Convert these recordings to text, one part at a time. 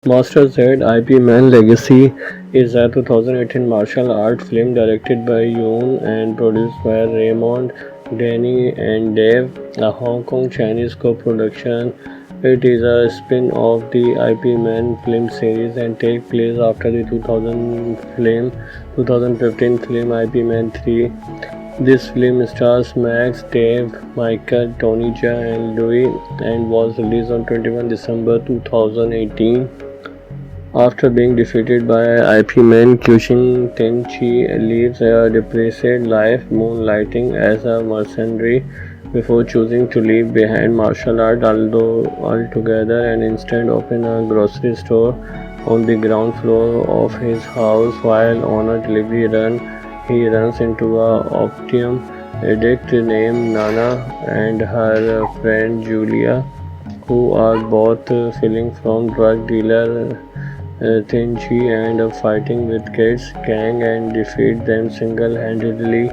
Master Z IP Man Legacy is a 2018 martial art film directed by Yoon and produced by Raymond, Danny, and Dave, a Hong Kong Chinese co production. It is a spin off the IP Man film series and takes place after the 2015 film IP Man 3. This film stars Max, Dave, Michael, Tony Jaa, and Louis and was released on 21 December 2018. After being defeated by IP man Kyushin, Tenchi lives a depressed life, moonlighting as a mercenary before choosing to leave behind martial art altogether and instead open a grocery store on the ground floor of his house. While on a delivery run, he runs into a opium addict named Nana and her friend Julia, who are both fleeing from drug dealer Tenchi and fighting with Kate's gang and defeat them single-handedly.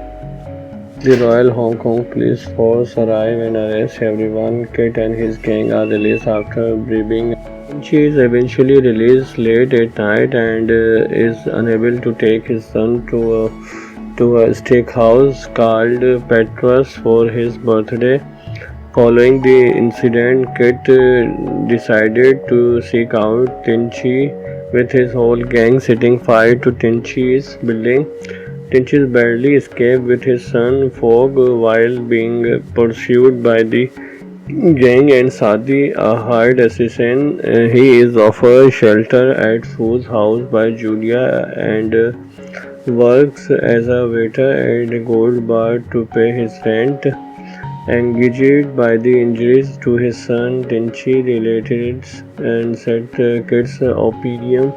The Royal Hong Kong Police Force arrive and arrest everyone. Kate and his gang are released after bribing. Tenchi is eventually released late at night and is unable to take his son to a steakhouse called Petrus for his birthday. Following the incident, Kit decided to seek out Tenchi with his whole gang, setting fire to Tenchi's building. Tenchi barely escaped with his son Fog while being pursued by the gang and Sadi, a hired assassin. He is offered shelter at Fo's house by Julia and works as a waiter at a gold bar to pay his rent. Engaged by the injuries to his son, Tenchi relatives and set Kit's opium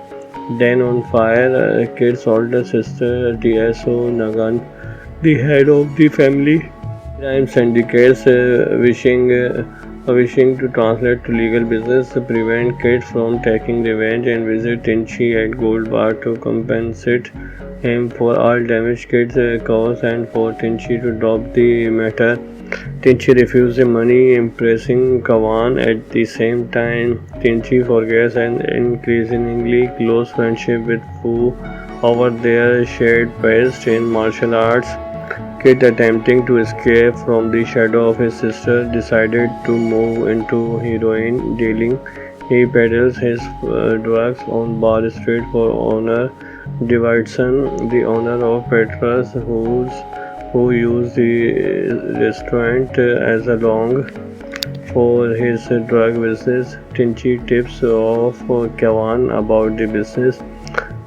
den on fire. Kit's older sister, Tso Nagan, the head of the family crime syndicates, wishing to translate to legal business, prevent Kit from taking revenge and visit Tenchi at Gold Bar to compensate him for all damage Kit caused and for Tenchi to drop the matter. Tenchi refuses the money, impressing Kawan. At the same time, Tenchi forgets an increasingly close friendship with Fu over their shared past in martial arts. Kit, attempting to escape from the shadow of his sister, decided to move into heroin dealing. He peddles his drugs on Bar Street for owner Davidson, the owner of Petrus, who used the restaurant as a long for his drug business. Tenchi tips off Kawan about the business,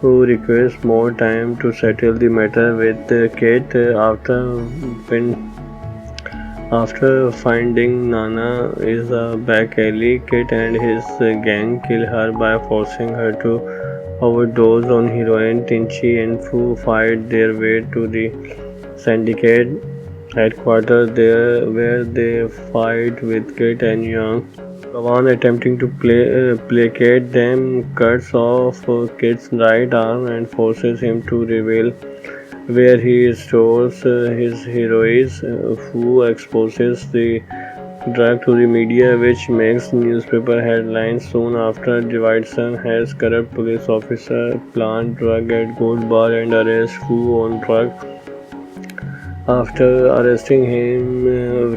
who requests more time to settle the matter with Kate. After finding Nana is a back alley, Kate and his gang kill her by forcing her to overdose on heroin. Tenchi and Fu fight their way to the syndicate headquarters there, where they fight with Kate and Young. Kawan, attempting to placate them, cuts off Kate's right arm and forces him to reveal where he stores his heroin. Fu exposes the drug to the media, which makes newspaper headlines. Soon after, Davidson has corrupt police officer plant drug at Gold Bar and arrest Fu on drug. After arresting him,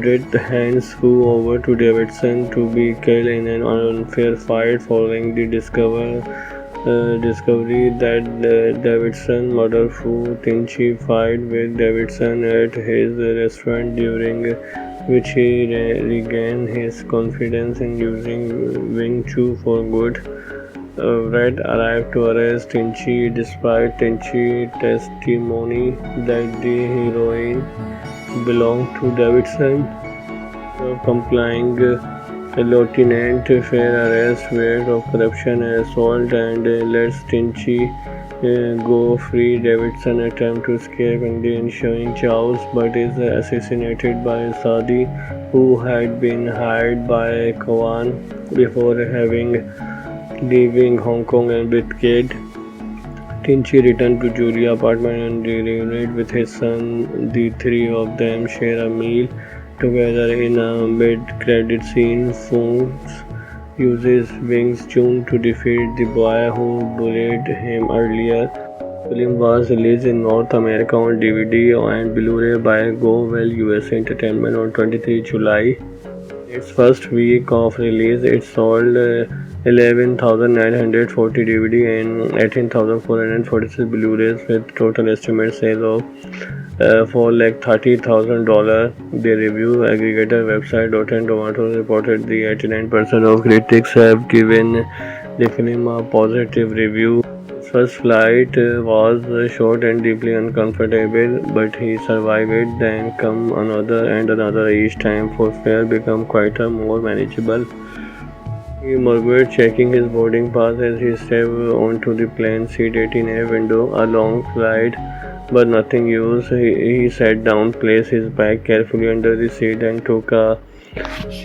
Red hands Fu over to Davidson to be killed in an unfair fight. Following the discovery that Davidson murdered Fu, Tenchi fight with Davidson at his restaurant, during which he regained his confidence in using Wing Chun for good. Red arrived to arrest Tenchi despite Tenchi's testimony that the heroin belonged to Davidson. Complying, Lieutenant Fair arrests Wade of corruption and assault and lets Tenchi go free. Davidson attempts to escape in the ensuing chaos but is assassinated by Sadi, who had been hired by Kawan before leaving Hong Kong and with Kate. Tenchi returned to Julia's apartment and reunited with his son. The three of them share a meal together in a mid-credit scene. Fu's uses Wing's Chun to defeat the boy who bullied him earlier. The film was released in North America on DVD and Blu-ray by Go Well USA Entertainment on 23 July. Its first week of release, it sold 11,940 DVD and 18,446 Blu-rays with total estimated sales of $430,000. The review aggregator website Rotten Tomatoes reported the 89% of critics have given the film a positive review. His first flight was short and deeply uncomfortable, but he survived it. Then come another and another. Each time for fare become quite a more manageable. He murmured, checking his boarding pass as he stepped onto the plane seat 18A window. A long flight, but nothing used. He sat down, placed his bag carefully under the seat, and took a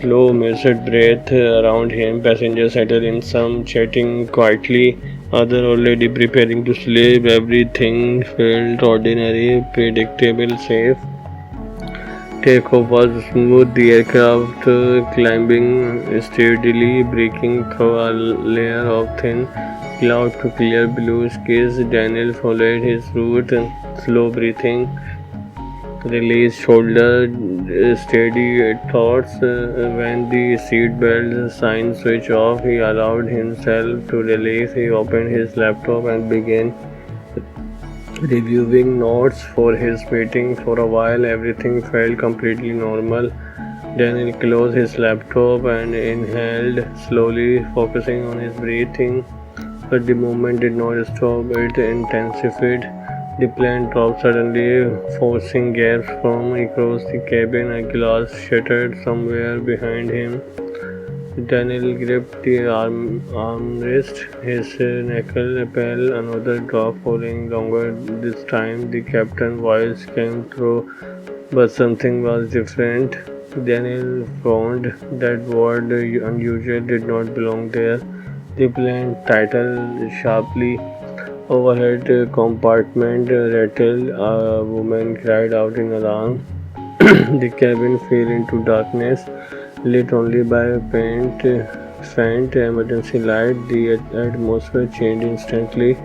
slow, measured breath around him. Passengers settled in, some chatting quietly, others already preparing to sleep. Everything felt ordinary, predictable, safe. Takeoff was smooth, the aircraft climbing steadily, breaking through a layer of thin cloud to clear blue skies. Daniel followed his route, slow breathing, released shoulder, steady thoughts. When the seatbelt sign switched off, he allowed himself to relax. He opened his laptop and began reviewing notes for his meeting. For a while, everything felt completely normal. Daniel closed his laptop and inhaled slowly, focusing on his breathing. But the movement did not stop, it intensified. The plane dropped suddenly, forcing gaps from across the cabin. A glass shattered somewhere behind him. Daniel gripped the armrest, his knuckle fell. Another drop, falling longer. This time the captain's voice came through, but something was different. Daniel frowned. That word unusual did not belong there. The plane titled sharply. Overhead compartment rattled. A woman cried out in alarm. The cabin fell into darkness, lit only by a faint emergency light. The atmosphere changed instantly.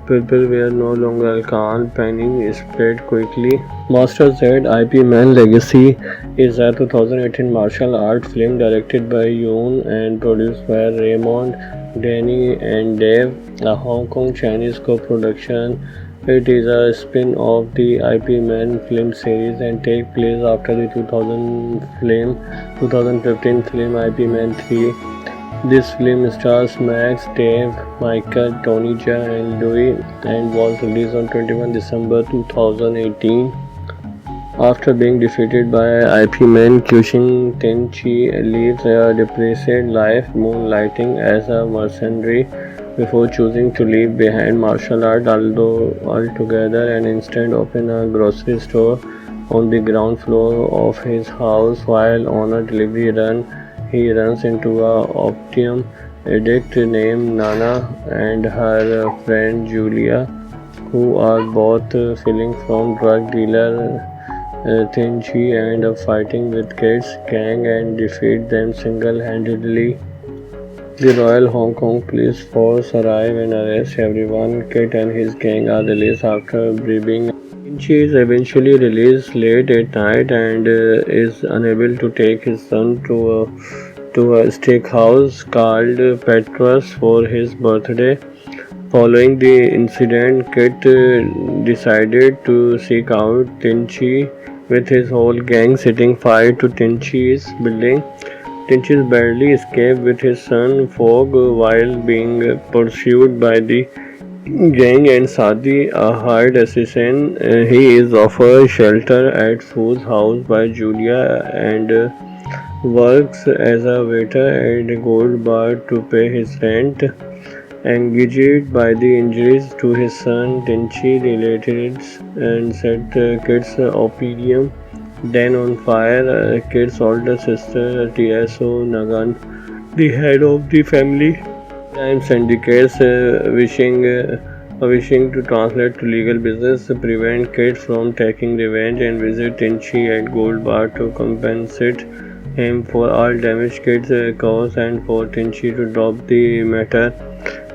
People were no longer calm. Panic spread quickly. Master Z IP Man Legacy is a 2018 martial art film directed by Yoon and produced by Raymond, Danny and Dave, a Hong Kong Chinese co-production. It is a spin-off of the IP Man film series and takes place after the 2015 film IP Man 3. This film stars Max, Dave, Michael, Tony Jaa and Louis and was released on 21 December 2018. After being defeated by IP Man, Kyushin Tenchi lives a depressed life, moonlighting as a mercenary before choosing to leave behind martial art altogether and instead open a grocery store on the ground floor of his house. While on a delivery run, he runs into a opium addict named Nana and her friend Julia, who are both fleeing from drug dealer Tenchi and fighting with Kit's gang and defeat them single-handedly. The Royal Hong Kong Police Force arrive and arrest everyone. Kit and his gang are released after briefing. Tenchi is eventually released late at night and is unable to take his son to a steakhouse called Petrus for his birthday. Following the incident, Kit decided to seek out Tenchi with his whole gang, setting fire to Tenchi's building. Tenchi barely escaped with his son Fogg while being pursued by the gang and Sadi, a hired assassin. He is offered shelter at Fo's house by Julia and works as a waiter at a gold bar to pay his rent. Engaged by the injuries to his son, Tenchi relatives and set Kit's opium den on fire. Kit's older sister, Tso Nagan, the head of the family crime syndicates, wishing to translate to legal business, prevent Kit from taking revenge and visit Tenchi at Gold Bar to compensate him for all damaged kids caused and for Tinchi to drop the matter.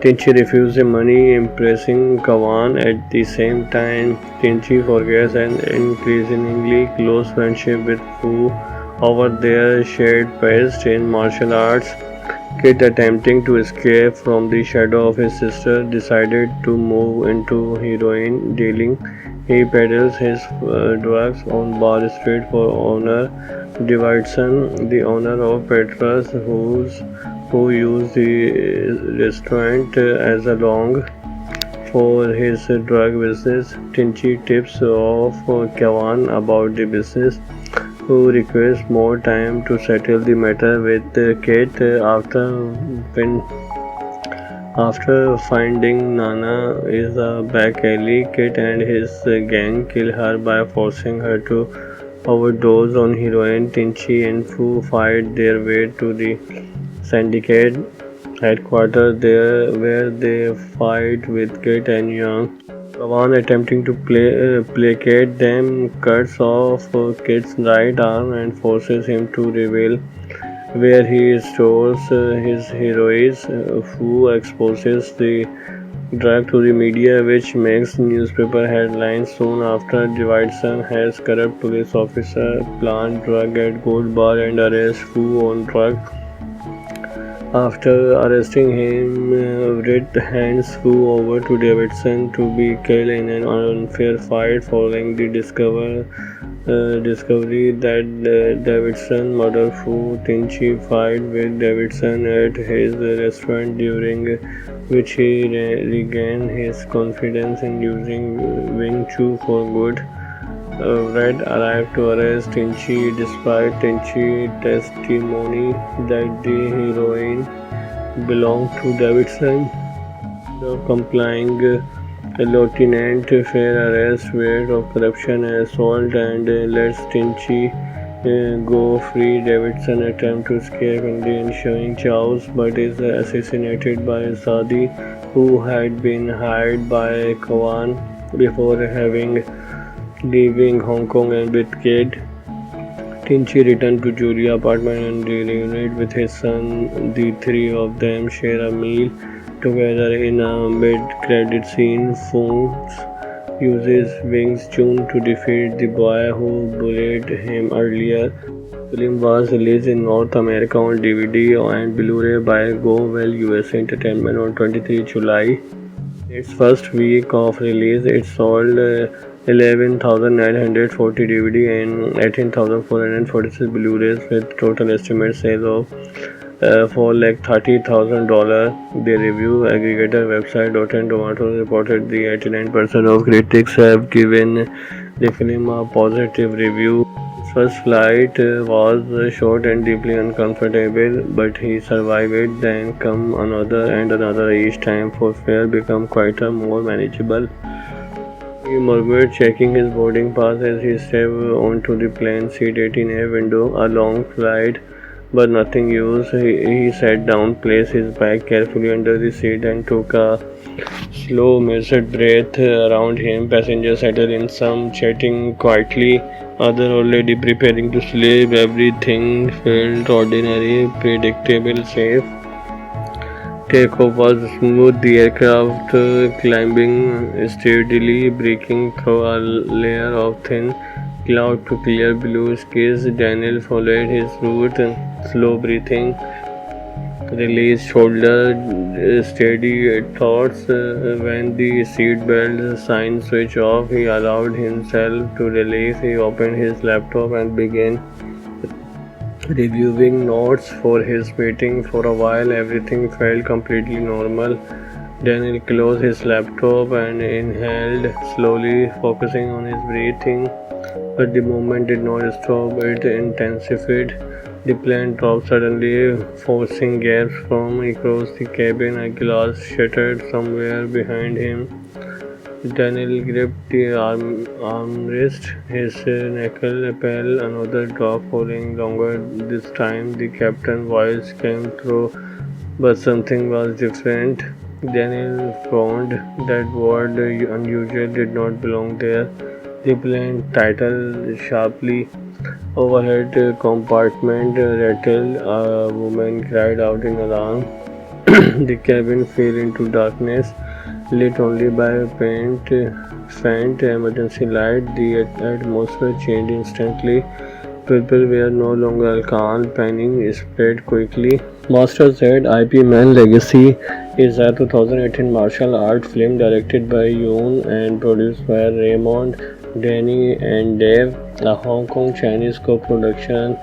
Tinchi refuses the money, impressing Kawan. At the same time, Tinchi forgets an increasingly close friendship with Fu over their shared past in martial arts. Kid, attempting to escape from the shadow of his sister, decided to move into heroin dealing. He peddles his drugs on Bar Street for owner Davidson, the owner of Petra's, who used the restaurant as a long for his drug business. Tinchi tips off Kawan about the business, who requests more time to settle the matter with Kate after finding Nana is a back alley. Kate and his gang kill her by forcing her to overdose on heroin. Tinchi and Fu fight their way to the syndicate headquarters there, where they fight with Kate and Young. Kawan, attempting to placate them, cuts off Kit's right arm and forces him to reveal where he stores his heroics. Fu exposes the drug to the media, which makes newspaper headlines. Soon after, Davidson has corrupt police officer plant drug at Gold Bar and arrests Fu on drug. After arresting him, Red hands Fu over to Davidson to be killed in an unfair fight following the discovery that Davidson murdered Fu. Tinchi fight with Davidson at his restaurant, during which he regained his confidence in using Wing Chun for good. Red arrived to arrest Tinchi despite Tinchi's testimony that the heroin belonged to Davidson. The complying Lieutenant Fair arrests Wade of corruption and assault and lets Tinchi go free. Davidson attempts to escape in the ensuing chaos but is assassinated by Sadi, who had been hired by Kawan before leaving Hong Kong and with Kate. Tinchi returned to Julia apartment and reunited with his son. The three of them share a meal together in a mid-credit scene. Fox uses Wing Chun to defeat the boy who bullied him earlier. The film was released in North America on DVD and Blu-ray by Go Well USA Entertainment on 23 July. Its first week of release, it sold 11,940 DVD and 18,446 Blu-rays with total estimated sales of $430,000. The review aggregator website Rotten Tomatoes reported the 89% of critics have given the film a positive review. His first flight was short and deeply uncomfortable, but he survived it. Then come another and another. Each time for fare become quieter, more manageable. He murmured, checking his boarding pass as he stepped onto the plane seat 18A window. A long flight, but nothing used. He sat down, placed his bag carefully under the seat, and took a slow, measured breath around him. Passengers settled in, some chatting quietly, others already preparing to sleep. Everything felt ordinary, predictable, safe. Takeoff was smooth, the aircraft climbing steadily, breaking through a layer of thin cloud to clear blue skies. Daniel followed his route, slow breathing, released shoulder, steady thoughts. When the seatbelt sign switched off, he allowed himself to relax. He opened his laptop and began reviewing notes for his meeting. For a while, everything felt completely normal. Daniel closed his laptop and inhaled slowly, focusing on his breathing. But the movement did not stop, it intensified. The plane dropped suddenly, forcing gaps from across the cabin. A glass shattered somewhere behind him. Daniel gripped the armrest, his knuckle fell. Another drop, falling longer. This time the captain's voice came through, but something was different. Daniel frowned. That word unusual did not belong there. The plane titled sharply. Overhead compartment rattled. A woman cried out in alarm. The cabin fell into darkness, lit only by a faint emergency light. The atmosphere changed instantly. People were no longer calm. Panic spread quickly. Master Z IP Man Legacy is a 2018 martial art film directed by Yoon and produced by Raymond, Danny, and Dave, a Hong Kong Chinese co production.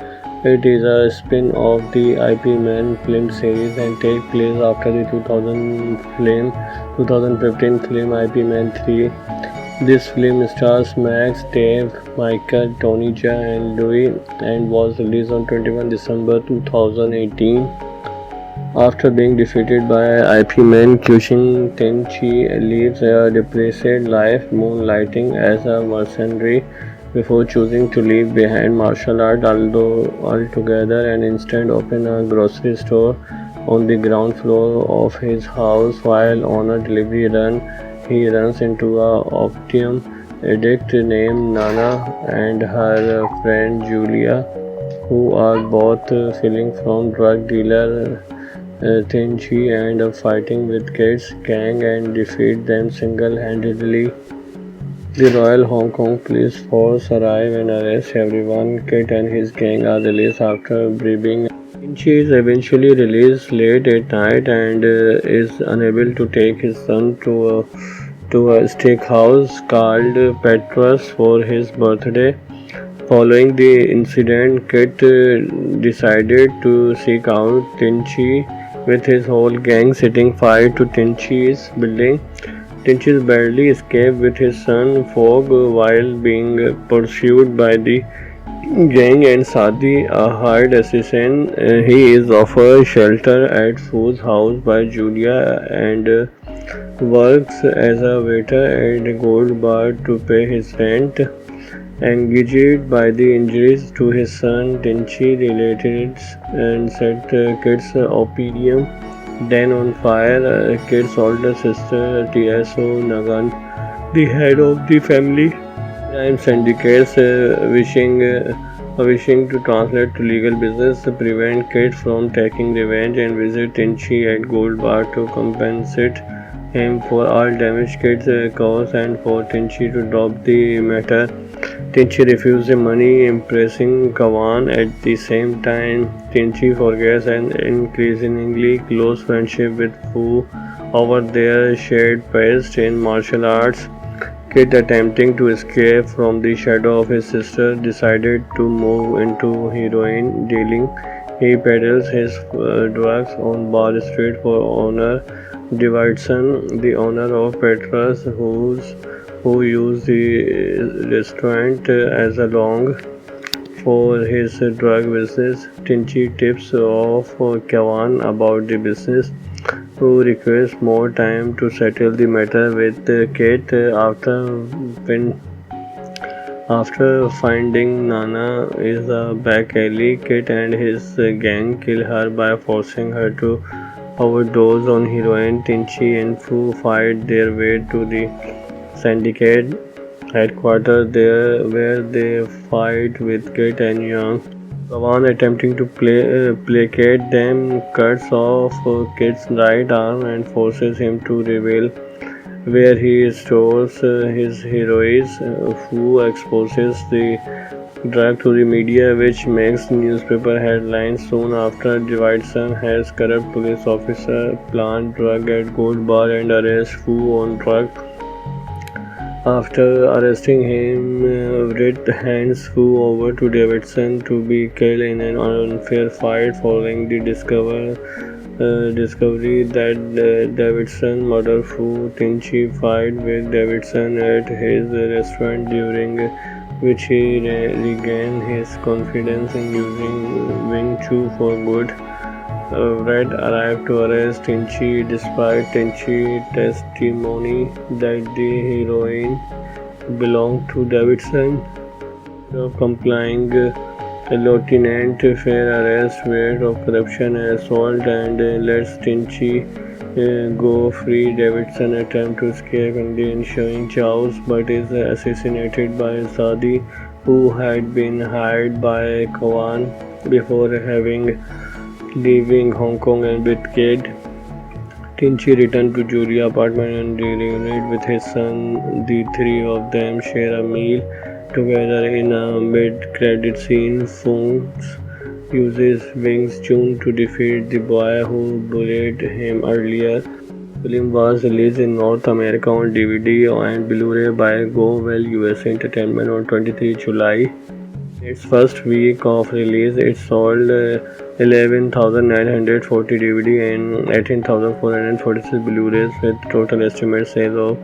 It is a spin off the IP Man film series and takes place after the 2015 film IP Man 3. This film stars Max, Dave, Michael, Tony Jaa, and Louis and was released on 21 December 2018. After being defeated by IP Man, Kyushin Tenchi lives a depressed life, moonlighting as a mercenary before choosing to leave behind martial art altogether and instead open a grocery store on the ground floor of his house. While on a delivery run, he runs into a opium addict named Nana and her friend Julia, who are both fleeing from drug dealer Tenchi and fighting with Kate's gang and defeat them single-handedly. The Royal Hong Kong Police Force arrive and arrest everyone. Kate and his gang are released after briefing. Tenchi is eventually released late at night and is unable to take his son to a steakhouse called Petrus for his birthday. Following the incident, Kit decided to seek out Tenchi with his whole gang, setting fire to Tenchi's building. Tenchi barely escaped with his son Fogg while being pursued by the gang and Sadi, a hired assassin. He is offered shelter at Fo's house by Julia and works as a waiter at a gold bar to pay his rent. Engaged by the injuries to his son, Tenchi related and set Kit's opium den on fire. Kit's older sister, Tso Nagan, the head of the family crime syndicates, wishing to translate to legal business, prevent Kit from taking revenge and visit Tenchi at Gold Bar to compensate him for all damage Kit caused and for Tenchi to drop the matter. Tenchi refuses the money, impressing Kawan. At the same time, Tenchi forgets an increasingly close friendship with Fu over their shared past in martial arts. Kit, attempting to escape from the shadow of his sister, decided to move into heroin dealing. He peddles his drugs on Bar Street for owner Davidson, the owner of Petrus, who used the restaurant as a long for his drug business. Tenchi tips off Kawan about the business, who requests more time to settle the matter with Kate. After finding Nana is a back alley, Kate and his gang kill her by forcing her to overdose on heroin. Tenchi and Fu fight their way to the syndicate headquarters there, where they fight with Kate and Young. Kawan, attempting to placate them, cuts off Kate's right arm and forces him to reveal where he stores his heroin. Fu exposes the drug to the media, which makes newspaper headlines. Soon after, Davidson has corrupt police officer plant drug at Gold Bar and arrest Fu on drug. After arresting him, Red hands Fu over to Davidson to be killed in an unfair fight. Following the discovery that Davidson murdered Fu, Tenchi fight with Davidson at his restaurant, during which he regained his confidence in using Wing Chun for good. Red arrived to arrest Tenchi despite Tenchi's testimony that the heroin belonged to Davidson. Complying, Lieutenant Fair arrests Red of corruption and assault and lets Tenchi go free. Davidson attempts to escape in the ensuing chaos but is assassinated by Sadi, who had been hired by Kawan before having leaving Hong Kong and with Kate. Tinchi returned to Julia apartment and reunited with his son. The three of them share a meal together in a mid-credit scene. Funks uses Wing's Chun to defeat the boy who bullied him earlier. The film was released in North America on DVD and Blu-ray by Go Well USA Entertainment on 23 July. Its first week of release, it sold 11,940 DVD and 18,446 Blu-rays with total estimated sales of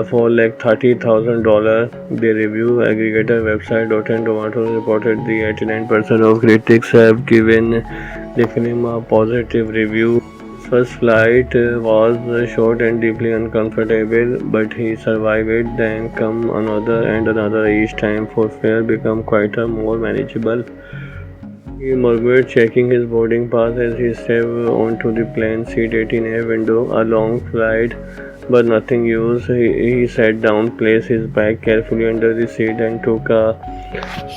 $430,000. The review aggregator website Rotten Tomatoes reported the 89% of critics have given the film a positive review. First flight was short and deeply uncomfortable, but he survived it. Then come another and another. Each time for fare become quite a more manageable. He murmured, checking his boarding pass as he stepped onto the plane seat 18A window. A long flight, but nothing used. He sat down, placed his bag carefully under the seat, and took a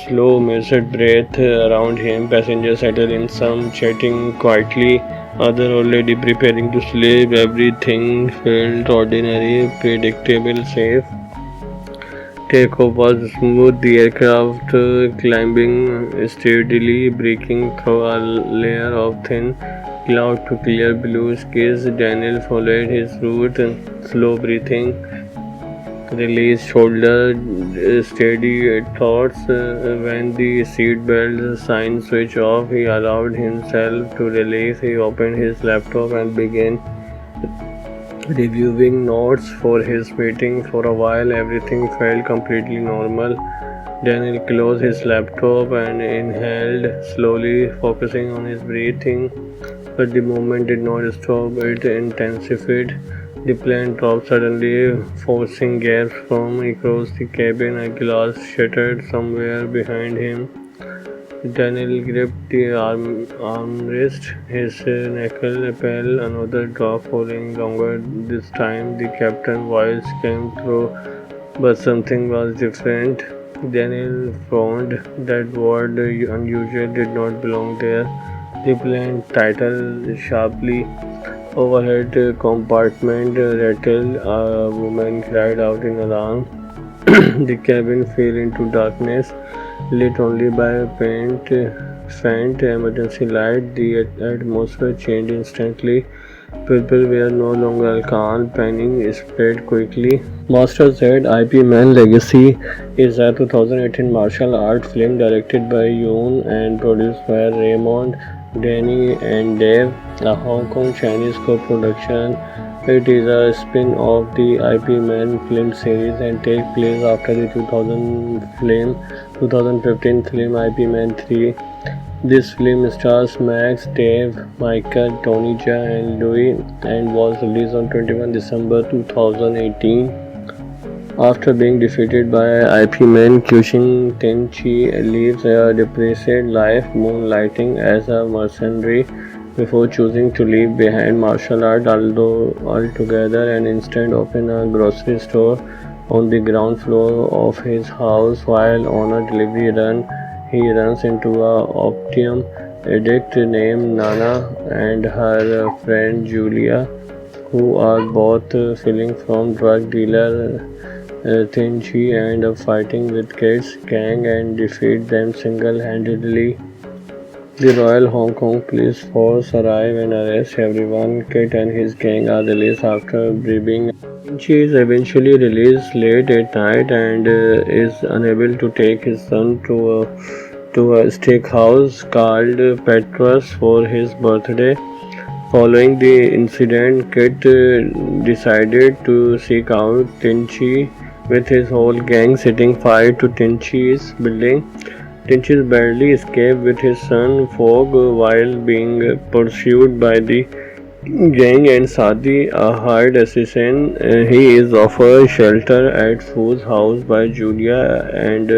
slow, measured breath around him. Passengers settled in, some chatting quietly, others already preparing to sleep. Everything felt ordinary, predictable, safe. Takeoff was smooth, the aircraft climbing steadily, breaking through a layer of thin cloud to clear blue skies. Daniel followed his route, slow breathing, released shoulder, steady thoughts. When the seatbelt sign switched off, he allowed himself to relax. He opened his laptop and began reviewing notes for his meeting. For a while, everything felt completely normal. Daniel closed his laptop and inhaled slowly, focusing on his breathing. But the movement did not stop, it intensified. The plane dropped suddenly, forcing gaps from across the cabin. A glass shattered somewhere behind him. Daniel gripped the armrest, his knuckle fell. Another drop, falling longer. This time the captain's voice came through, but something was different. Daniel frowned. That word unusual did not belong there. The plane titled sharply. Overhead compartment rattled. A woman cried out in alarm. The cabin fell into darkness, lit only by a faint emergency light. The atmosphere changed instantly. People were no longer calm. Panic spread quickly. Master Z IP Man Legacy is a 2018 martial art film directed by Yoon and produced by Raymond, Danny and Dave, a Hong Kong Chinese co-production. It is a spin-off of the IP Man film series and takes place after the 2015 film IP Man 3. This film stars Max, Dave, Michael, Tony Jaa and Louis and was released on 21 December 2018. After being defeated by IP Man, Kyushin Tenchi lives a depressed life, moonlighting as a mercenary before choosing to leave behind martial art altogether and instead open a grocery store on the ground floor of his house. While on a delivery run, he runs into a opium addict named Nana and her friend Julia, who are both fleeing from drug dealer Tenchi and fighting with Kate's gang and defeat them single-handedly. The Royal Hong Kong Police Force arrive and arrest everyone. Kate and his gang are released after briefing. Tenchi is eventually released late at night and is unable to take his son to a steakhouse called Petrus for his birthday. Following the incident, Kit decided to seek out Tenchi with his whole gang, setting fire to Tenchi's building. Tenchi barely escaped with his son Fogg while being pursued by the gang and Sadi, a hired assassin. He is offered shelter at Fu's house by Julia and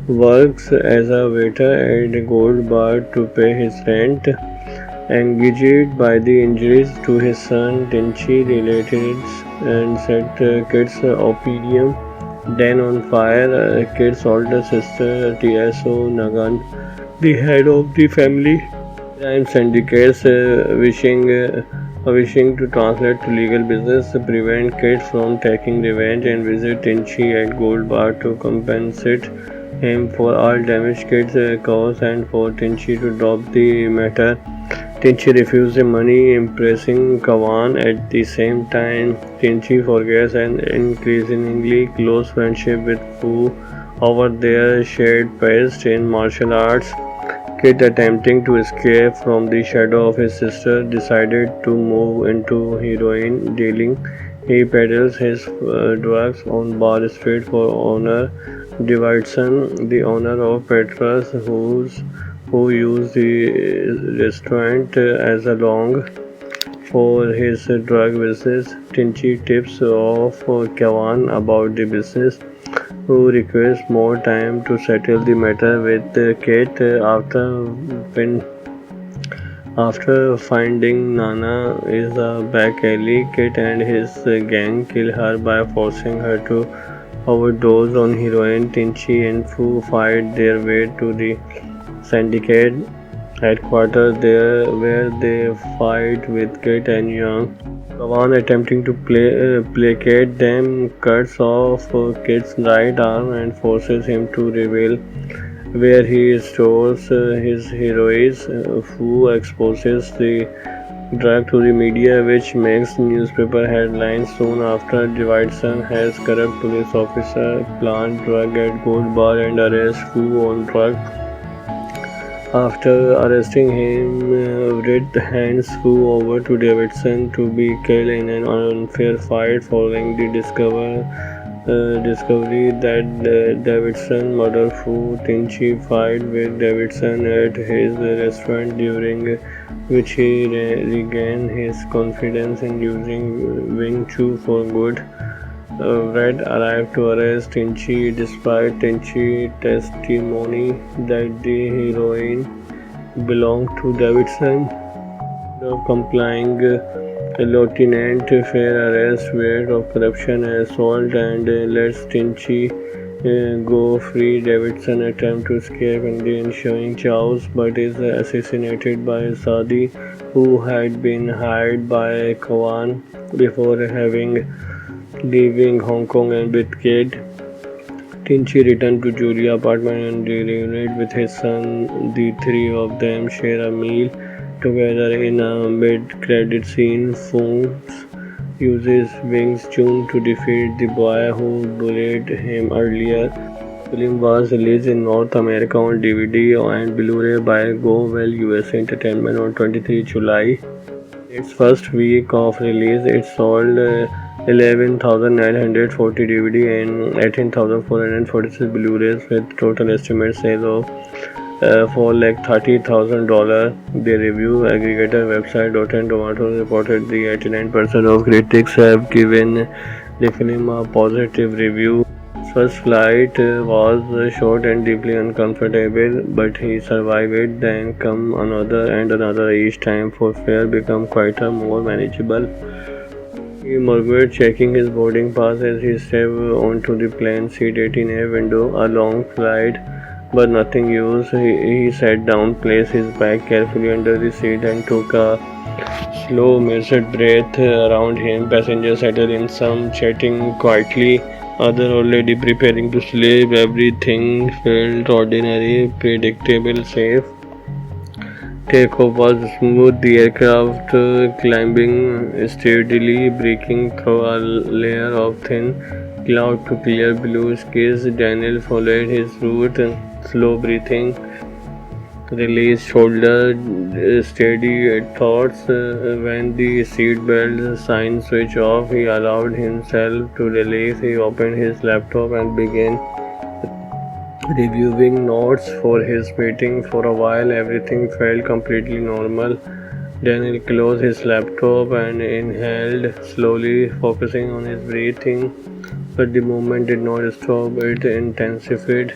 works as a waiter at a gold bar to pay his rent. Engaged by the injuries to his son, Tenchi relatives and set Kit's opium then on fire. Kit's older sister, Tso Nagan, the head of the family crime syndicates, wishing to translate to legal business, prevent Kit from taking revenge and visit Tinchi at Gold Bar to compensate him for all damage Kit's caused and for Tinchi to drop the matter. Tinchi refuses the money, impressing Kawan. At the same time, Tinchi forgets an increasingly close friendship with Fu over their shared past in martial arts. Kid, attempting to escape from the shadow of his sister, decided to move into heroin dealing. He peddles his drugs on Bar Street for owner Davidson, the owner of Petra's, who used the restaurant as a long for his drug business. Tinchi tips off Kawan about the business, who requests more time to settle the matter with Kate after finding Nana is a back alley. Kate and his gang kill her by forcing her to overdose on heroin. Tinchi and Fu fight their way to the syndicate headquarters there, where they fight with Kate and Young. Kawan, attempting to placate them, cuts off Kit's right arm and forces him to reveal where he stores his heroes. Fu exposes the drug to the media, which makes newspaper headlines. Soon after, Davidson has corrupt police officer plant drug at Gold Bar and arrest Fu on drug. After arresting him, Red hands Fu over to Davidson to be killed in an unfair fight following the discovery that Davidson murdered Fu. Tinchi fight with Davidson at his restaurant, during which he regained his confidence in using Wing Chun for good. Red arrived to arrest Tinchi despite Tinchi's testimony that the heroin belonged to Davidson. Instead of complying, Lieutenant Fair arrests Wade of corruption and assault and lets Tinchi go free. Davidson attempts to escape in the ensuing chaos but is assassinated by Sadi, who had been hired by Kawan before leaving Hong Kong and with Kate. Tinchi returned to Julia's apartment and reunited with his son. The three of them share a meal together. In a mid-credit scene, Fox uses Wing Chun to defeat the boy who bullied him earlier. The film was released in North America on DVD and Blu-ray by Go Well USA Entertainment on 23 July. Its first week of release, it sold 11,940 DVD and 18,446 Blu-rays with total estimated sales of $430,000. The review aggregator website Rotten Tomatoes reported the 89% of critics have given the film a positive review. His first flight was short and deeply uncomfortable, but he survived it. Then come another and another. Each time for fare become quite a more manageable. He murmured, checking his boarding pass as he stepped onto the plane seat 18A window. A long flight, but nothing used. He sat down, placed his bag carefully under the seat, and took a slow, measured breath around him. Passengers settled in, some chatting quietly, others already preparing to sleep. Everything felt ordinary, predictable, safe. Takeoff was smooth, the aircraft climbing steadily, breaking through a layer of thin cloud to clear blue skies. Daniel followed his route, slow breathing, released shoulder, steady thoughts. When the seatbelt sign switched off, he allowed himself to relax. He opened his laptop and began reviewing notes for his meeting. For a while, everything felt completely normal. Daniel closed his laptop and inhaled slowly, focusing on his breathing. But the movement did not stop, it intensified.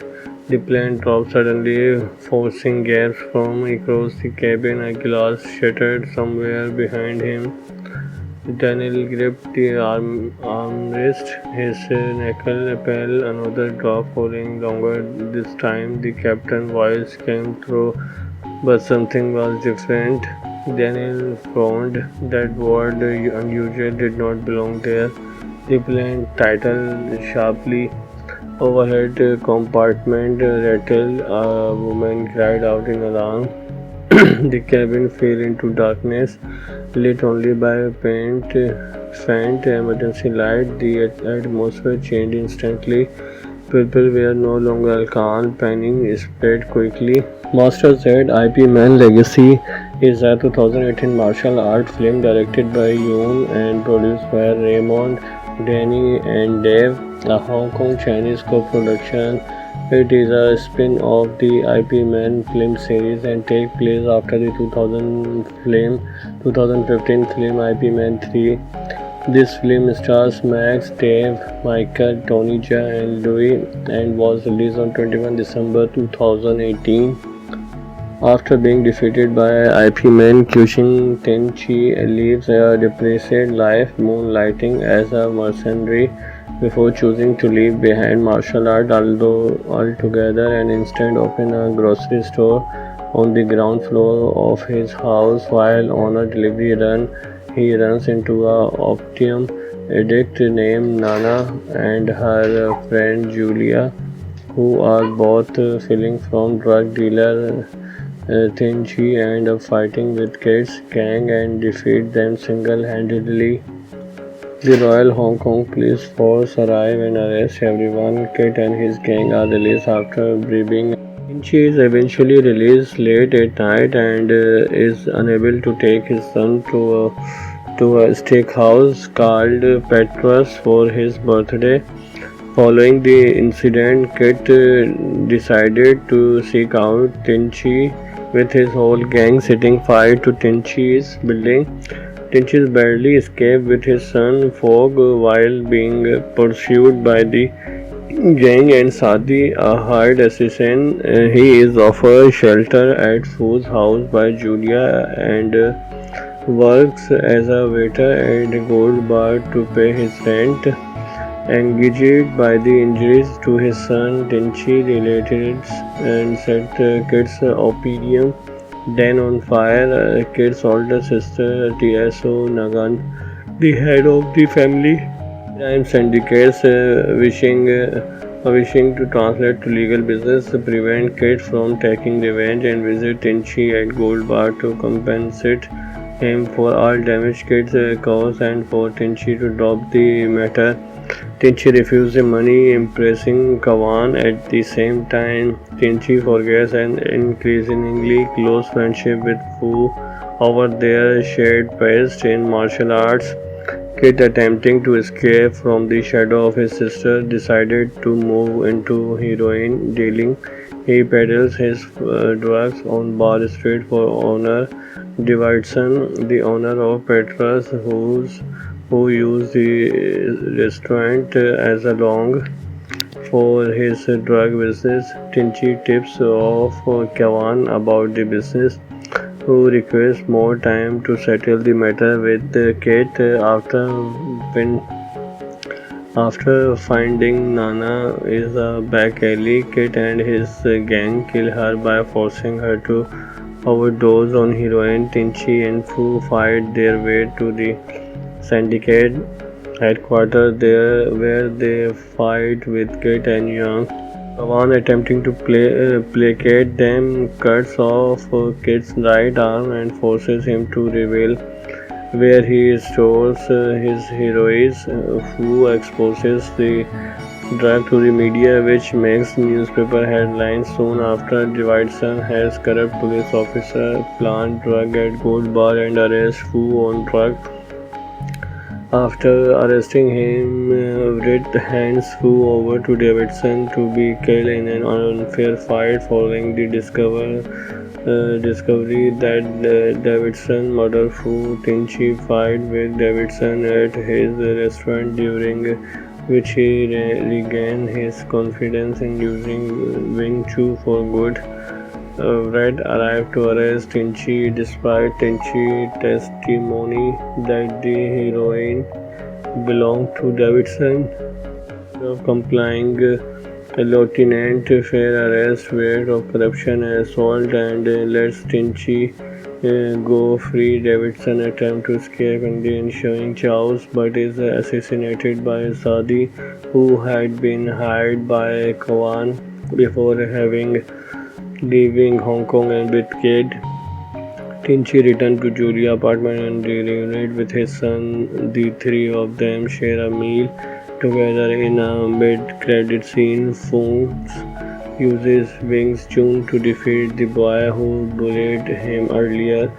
The plane dropped suddenly, forcing gaps from across the cabin. A glass shattered somewhere behind him. Daniel gripped the armrest, his knuckle fell another drop, falling longer. This time the captain's voice came through, but something was different. Daniel frowned. That word unusual did not belong there. The plane titled sharply. Overhead compartment rattled. A woman cried out in alarm. The cabin fell into darkness, lit only by a faint emergency light. The atmosphere changed instantly. People were no longer calm. Panic spread quickly. Master said IP Man Legacy is a 2018 martial art film directed by Yoon and produced by Raymond, Danny and Dave, a Hong Kong Chinese co-production. It is a spin-off of the IP Man film series and takes place after the 2015 film IP Man 3. This film stars Max, Dave, Michael, Tony Jaa and Louis and was released on 21 December 2018. After being defeated by IP Man, Kyushin Tenchi lives a depressed life, moonlighting as a mercenary before choosing to leave behind martial art altogether and instead open a grocery store on the ground floor of his house. While on a delivery run, he runs into a opium addict named Nana and her friend Julia, who are both fleeing from drug dealer Tenchi and fighting with Kate's gang and defeat them single-handedly. The Royal Hong Kong Police Force arrive and arrest everyone. Kate and his gang are released after briefing. Tenchi is eventually released late at night and is unable to take his son to a steakhouse called Petrus for his birthday. Following the incident, Kit decided to seek out Tenchi with his whole gang, setting fire to Tenchi's building. Tenchi barely escaped with his son Fogg while being pursued by the gang and Sadi, a hired assassin. He is offered shelter at Fu's house by Julia and works as a waiter at a gold bar to pay his rent. Engaged by the injuries to his son, Tenchi relatives and set Kit's opium den on fire. Kit's older sister, Tso Nagan, the head of the family crime syndicates, wishing to translate to legal business, prevent Kit from taking revenge and visit Tenchi at Gold Bar to compensate him for all damage Kit caused and for Tenchi to drop the matter. Tenchi refuses the money, impressing Kawan. At the same time, Tenchi forgets an increasingly close friendship with Fu over their shared past in martial arts. Kit, attempting to escape from the shadow of his sister, decided to move into heroin dealing. He peddles his drugs on Bar Street for owner Davidson, the owner of Petrus, who used the restaurant as a long for his drug business. Tenchi tips off Kawan about the business, who requests more time to settle the matter with Kate. After finding Nana is a back alley, Kate and his gang kill her by forcing her to overdose on heroin. Tenchi and Fu fight their way to the syndicate headquarters there, where they fight with Kate and Young. Kawan, attempting to placate them, cuts off Kate's right arm and forces him to reveal where he stores his heroin. Fu exposes the drug to the media, which makes newspaper headlines. Soon after, Davidson has corrupt police officer plant drug at Gold Bar and arrests Fu on drug. After arresting him, Red hands Fu over to Davidson to be killed in an unfair fight. Following the discovery that Davidson murdered Fu, Tenchi fight with Davidson at his restaurant, during which he regained his confidence in using Wing Chun for good. Red arrived to arrest Tinchi despite Tinchi's testimony that the heroin belonged to Davidson. Of complying, Lieutenant Fair arrest weight of corruption and assault and lets Tinchi go free. Davidson attempt to escape in the ensuing chaos but is assassinated by Sadi, who had been hired by Kawan before leaving Hong Kong and with Kid. Tinchi returned to Julia apartment and reunited with his son. The three of them share a meal together in a mid-credit scene. Fox uses Wing's Chun to defeat the boy who bullied him earlier.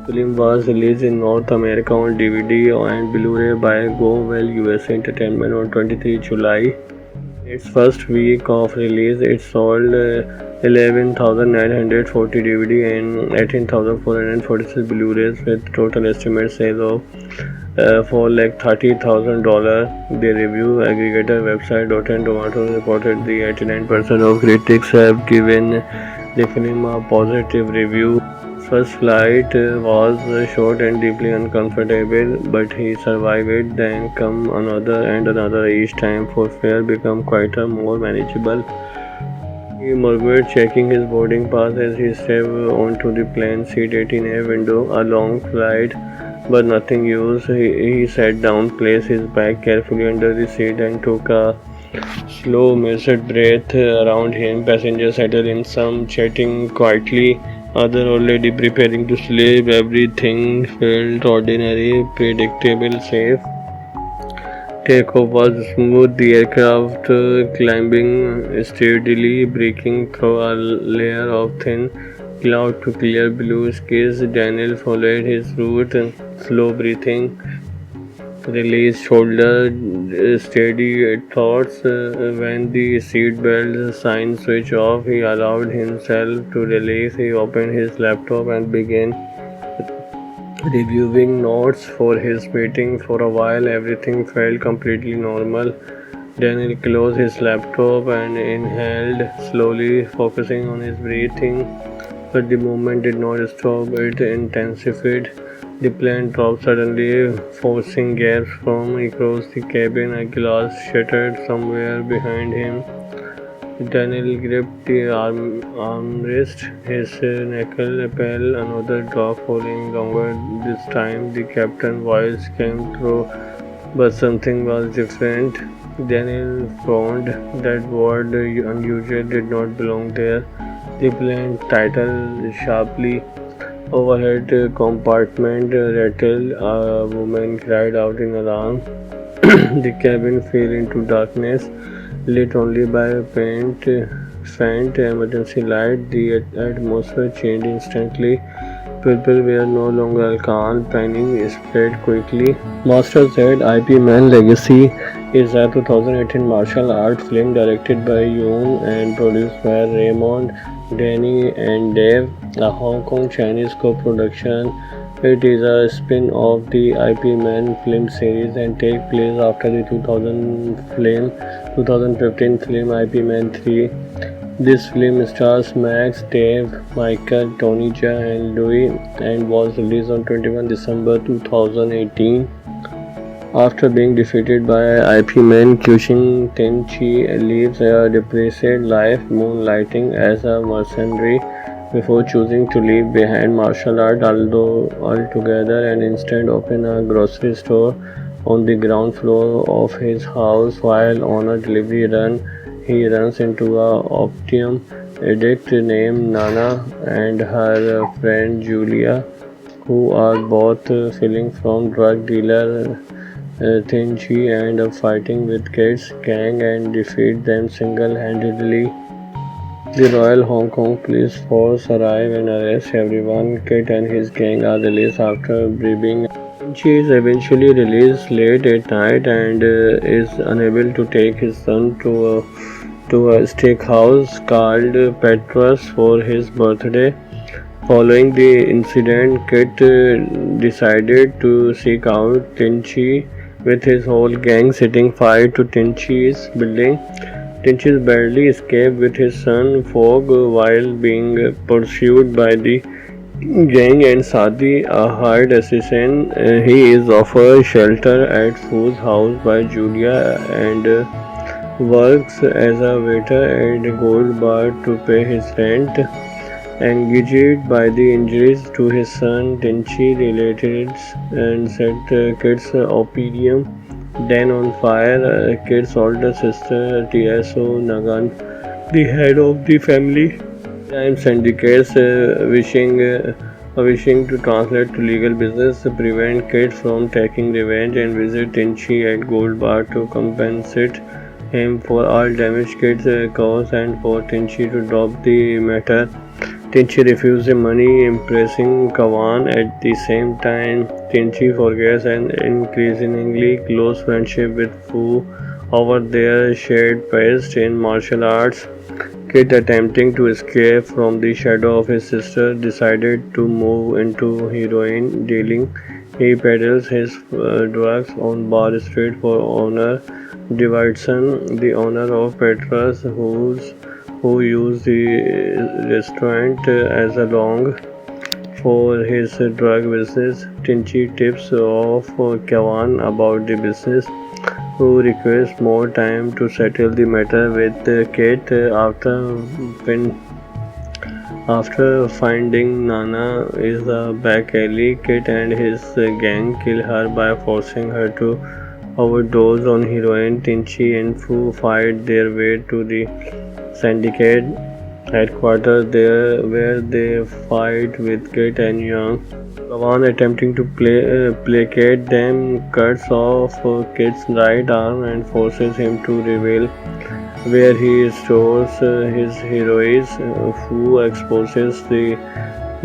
The film was released in North America on DVD and Blu-ray by Go Well USA Entertainment on 23 July. Its first week of release, it sold 11,940 DVD and 18,446 Blu-rays with total estimated sales of $430,000. The review aggregator website Rotten Tomatoes reported the 89% of critics have given the film a positive review. First flight was short and deeply uncomfortable, but he survived it. Then come another and another. Each time for Fair become quite a more manageable. He murmured, checking his boarding pass as he stepped onto the plane seat 18A window. A long flight, but nothing used. He sat down, placed his bag carefully under the seat, and took a slow, measured breath around him. Passengers settled in, some chatting quietly, others already preparing to sleep. Everything felt ordinary, predictable, safe. Takeoff was smooth, the aircraft climbing steadily, breaking through a layer of thin cloud to clear blue skies. Daniel followed his route, slow breathing, released shoulder, steady thoughts. When the seatbelt sign switched off, he allowed himself to relax. He opened his laptop and began reviewing notes for his meeting. For a while, everything felt completely normal. Daniel closed his laptop and inhaled slowly, focusing on his breathing. But the movement did not stop, it intensified. The plane dropped suddenly, forcing gaps from across the cabin. A glass shattered somewhere behind him. Daniel gripped the armrest, his knuckle fell. Another drop, falling longer. This time the captain's voice came through, but something was different. Daniel found that word unusual did not belong there. The plane titled sharply. Overhead compartment rattled. A woman cried out in alarm. The cabin fell into darkness, lit only by a faint emergency light. The atmosphere changed instantly. People were no longer calm. Panic spread quickly. Master Z IP Man Legacy is a 2018 martial art film directed by Yoon and produced by Raymond, Danny and Dave, a Hong Kong Chinese co-production. It is a spin-off of the IP Man film series and takes place after the 2015 film IP Man 3. This film stars Max, Dave, Michael, Tony Jaa and Louis and was released on 21 December 2018. After being defeated by IP Man, Kyushin Tenchi lives a depressed life, moonlighting as a mercenary before choosing to leave behind martial art altogether and instead open a grocery store on the ground floor of his house. While on a delivery run, he runs into a opium addict named Nana and her friend Julia, who are both fleeing from drug dealer Tenchi and fighting with Kate's gang and defeat them single-handedly. The Royal Hong Kong Police Force arrive and arrest everyone. Kate and his gang are released after briefing. Tenchi is eventually released late at night and is unable to take his son to a steakhouse called Petrus for his birthday. Following the incident, Kit decided to seek out Tenchi with his whole gang, setting fire to Tenchi's building. Tenchi barely escaped with his son Fog while being pursued by the gang and Sadi, a hired assassin. He is offered shelter at Fu's house by Julia and works as a waiter at a gold bar to pay his rent. Engaged by the injuries to his son, Tenchi relatives and set Kit's opium den on fire. Kit's older sister, Tieso Nagan, the head of the family, crime syndicates, wishing to translate to legal business, prevent Kit from taking revenge and visit Tenchi at Gold Bar to compensate him for all damage Kit caused and for Tenchi to drop the matter. Tenchi refuses the money, impressing Kawan. At the same time, Tenchi forgets an increasingly close friendship with Fu over their shared past in martial arts. Kid, attempting to escape from the shadow of his sister, decided to move into heroin dealing. He peddles his drugs on Bar Street for owner Davidson, the owner of Petra's, who used the restaurant as a long for his drug business. Tinchi tips off Kawan about the business, who requests more time to settle the matter with Kate after finding Nana is a back alley. Kate and his gang kill her by forcing her to overdose on heroin. Tinchi and Fu fight their way to the syndicate headquarters there, where they fight with Kate and Young. Kawan, attempting to placate them, cuts off Kit's right arm and forces him to reveal where he stores his heroin. Fu exposes the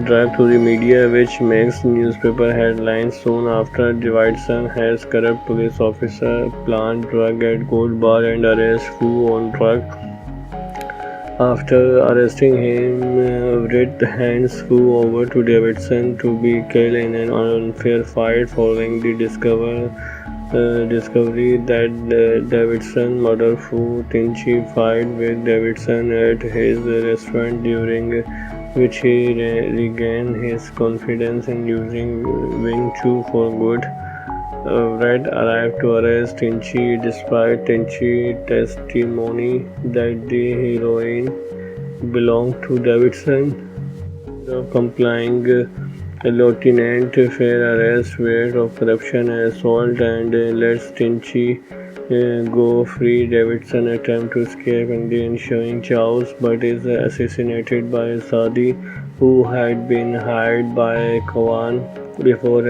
drug to the media, which makes newspaper headlines. Soon after, Davidson has corrupt police officer plant drug at Gold Bar and arrest Fu on drug. After arresting him, Red hands Fu over to Davidson to be killed in an unfair fight following the discovery that Davidson murdered Fu. Tinchi fight with Davidson at his restaurant, during which he regained his confidence in using Wing Chun for good. Red arrived to arrest Tinchi despite Tinchi's testimony that the heroin belonged to Davidson. Complying, Lieutenant Fair arrests Wade of corruption and assault and lets Tinchi go free. Davidson attempts to escape in the ensuing chaos but is assassinated by Sadi, who had been hired by Kawan before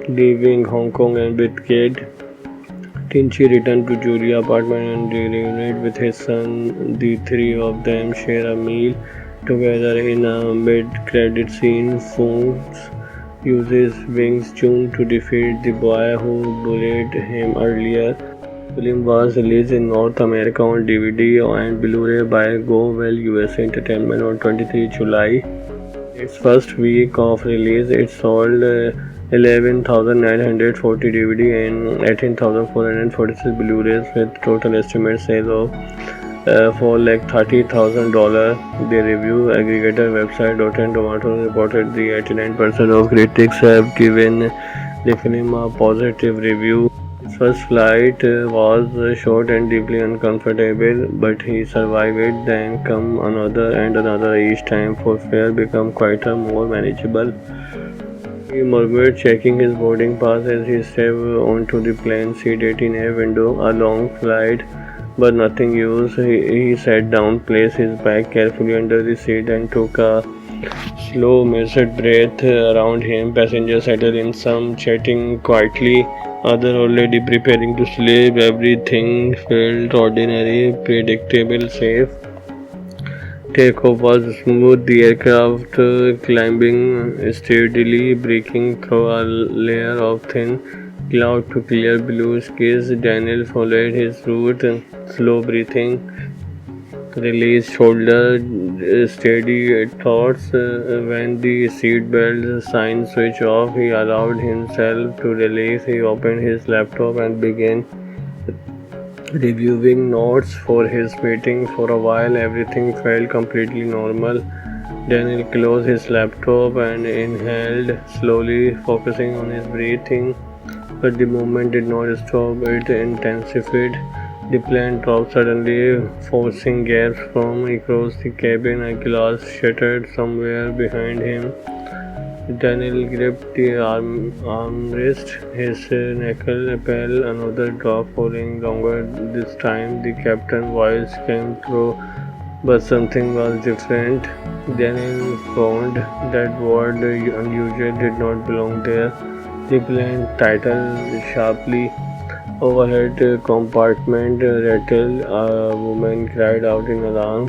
leaving Hong Kong and with Kate. Tinchi returned to Julia's apartment and reunited with his son. The three of them share a meal together in a mid-credit scene. Fu uses Wing Chun to defeat the boy who bullied him earlier. The film was released in North America on DVD and Blu-ray by Go Well USA Entertainment on 23 July. Its first week of release, it sold 11,940 DVD and 18,446 Blu-rays with total estimated sales of $430,000. The review aggregator website Rotten Tomatoes reported the 89% of critics have given the film a positive review. His first flight was short and deeply uncomfortable, but he survived it. Then come another and another. Each time for fare become quieter, more manageable. He murmured, checking his boarding pass as he stepped onto the plane seat 18A window. A long flight, but nothing used. He sat down, placed his bag carefully under the seat, and took a slow, measured breath around him. Passengers settled in, some chatting quietly, others already preparing to sleep. Everything felt ordinary, predictable, safe. Takeoff was smooth, the aircraft climbing steadily, breaking through a layer of thin cloud to clear blue skies. Daniel followed his route, slow breathing, released shoulder, steady thoughts. When the seatbelt sign switched off, he allowed himself to relax. He opened his laptop and began Reviewing notes for his meeting. For a while, everything felt completely normal. Daniel closed his laptop and inhaled slowly, focusing on his breathing. But the movement did not stop, it intensified. The plane dropped suddenly, forcing gaps from across the cabin. A glass shattered somewhere behind him. Daniel gripped the armrest, his knuckle pale. Another drop, falling longer. This time, the captain's voice came through, but something was different. Daniel found that word unusual did not belong there. The plane titled sharply. Overhead compartment rattled. A woman cried out in alarm.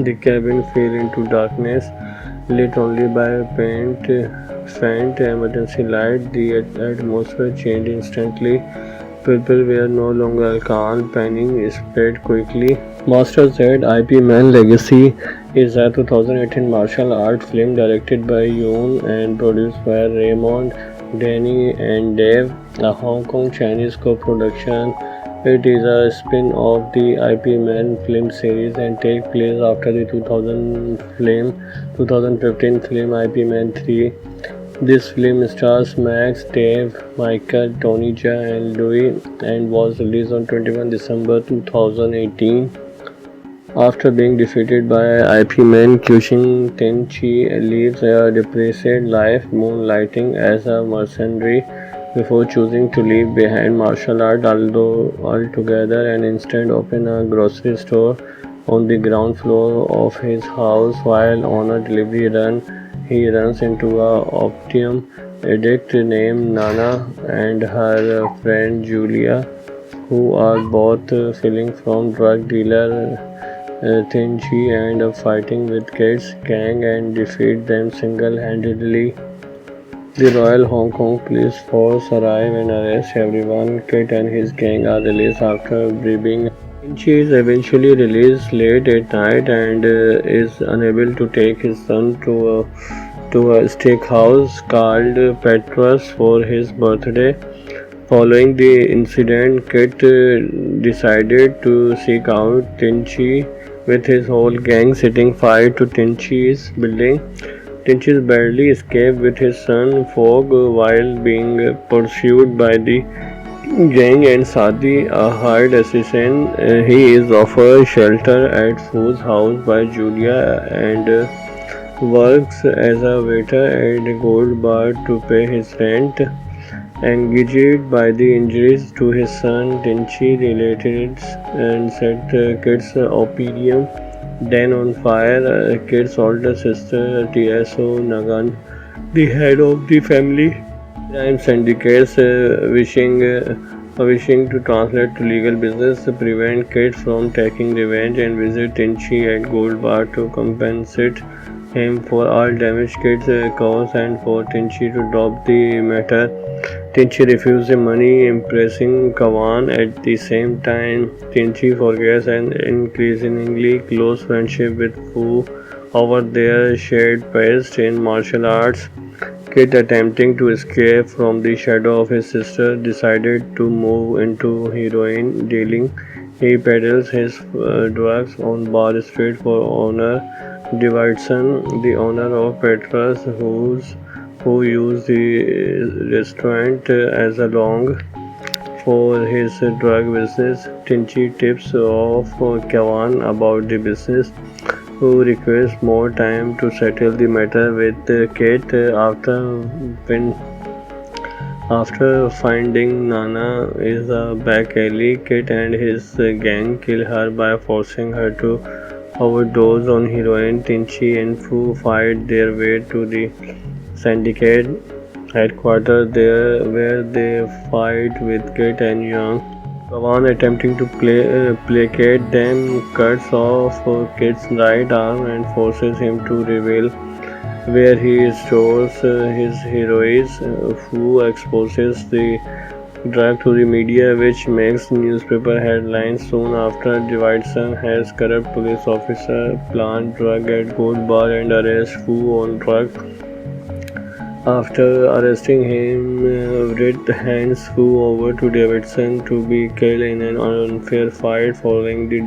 The cabin fell into darkness, lit only by a faint emergency light. The atmosphere changed instantly. People were no longer calm. Panic spread quickly. Master Z IP Man Legacy is a 2018 martial art film directed by Yoon and produced by Raymond, Danny, and Dave, a Hong Kong Chinese co-production. It is a spin-off of the IP Man film series and takes place after the 2015 film IP Man 3. This film stars Max, Dave, Michael, Tony Jaa, and Louis and was released on 21 December 2018. After being defeated by IP Man, Kyushin Tenchi lives a depressed life, moonlighting as a mercenary before choosing to leave behind martial art altogether and instead open a grocery store on the ground floor of his house. While on a delivery run, he runs into a opium addict named Nana and her friend Julia, who are both fleeing from drug dealer Tenchi and fighting with Kate's gang and defeat them single-handedly. The Royal Hong Kong Police Force arrive and arrest everyone. Kate and his gang are released after briefing. Tenchi is eventually released late at night and is unable to take his son to a steakhouse called Petrus for his birthday. Following the incident, Kit decided to seek out Tenchi with his whole gang, setting fire to Tenchi's building. Tenchi barely escaped with his son Fogg while being pursued by the gang and Sadi, a hired assassin. He is offered shelter at Fo's house by Julia and works as a waiter at a gold bar to pay his rent. Engaged by the injuries to his son, Tenchi related and set Kit's opium den on fire. Kit's older sister, Tso Nagan, the head of the family crime syndicates, wishing to translate to legal business, prevent Kit from taking revenge and visit Tenchi at Gold Bar to compensate him for all damage Kit caused and for Tenchi to drop the matter. Tenchi refuses the money, impressing Kawan. At the same time, Tenchi forgets an increasingly close friendship with Fu over their shared past in martial arts. Kit, attempting to escape from the shadow of his sister, decided to move into heroin dealing. He peddles his drugs on Bar Street for Honor Davidson, the owner of Petrus, who used the restaurant as a long for his drug business. Tenchi tips off Kawan about the business, who requests more time to settle the matter with Kate. After finding Nana is a back alley, Kate and his gang kill her by forcing her to overdose on heroin. Tenchi and Fu fight their way to the syndicate headquarters there, where they fight with Kate and Young. Kawan, attempting to placate them, cuts off Kate's right arm and forces him to reveal where he stores his heroin. Fu exposes the drug to the media, which makes newspaper headlines. Soon after, Davidson has corrupt police officer plant drug at Gold Bar and arrest Fu on drug. After arresting him, Red hands flew over to Davidson to be killed in an unfair fight following the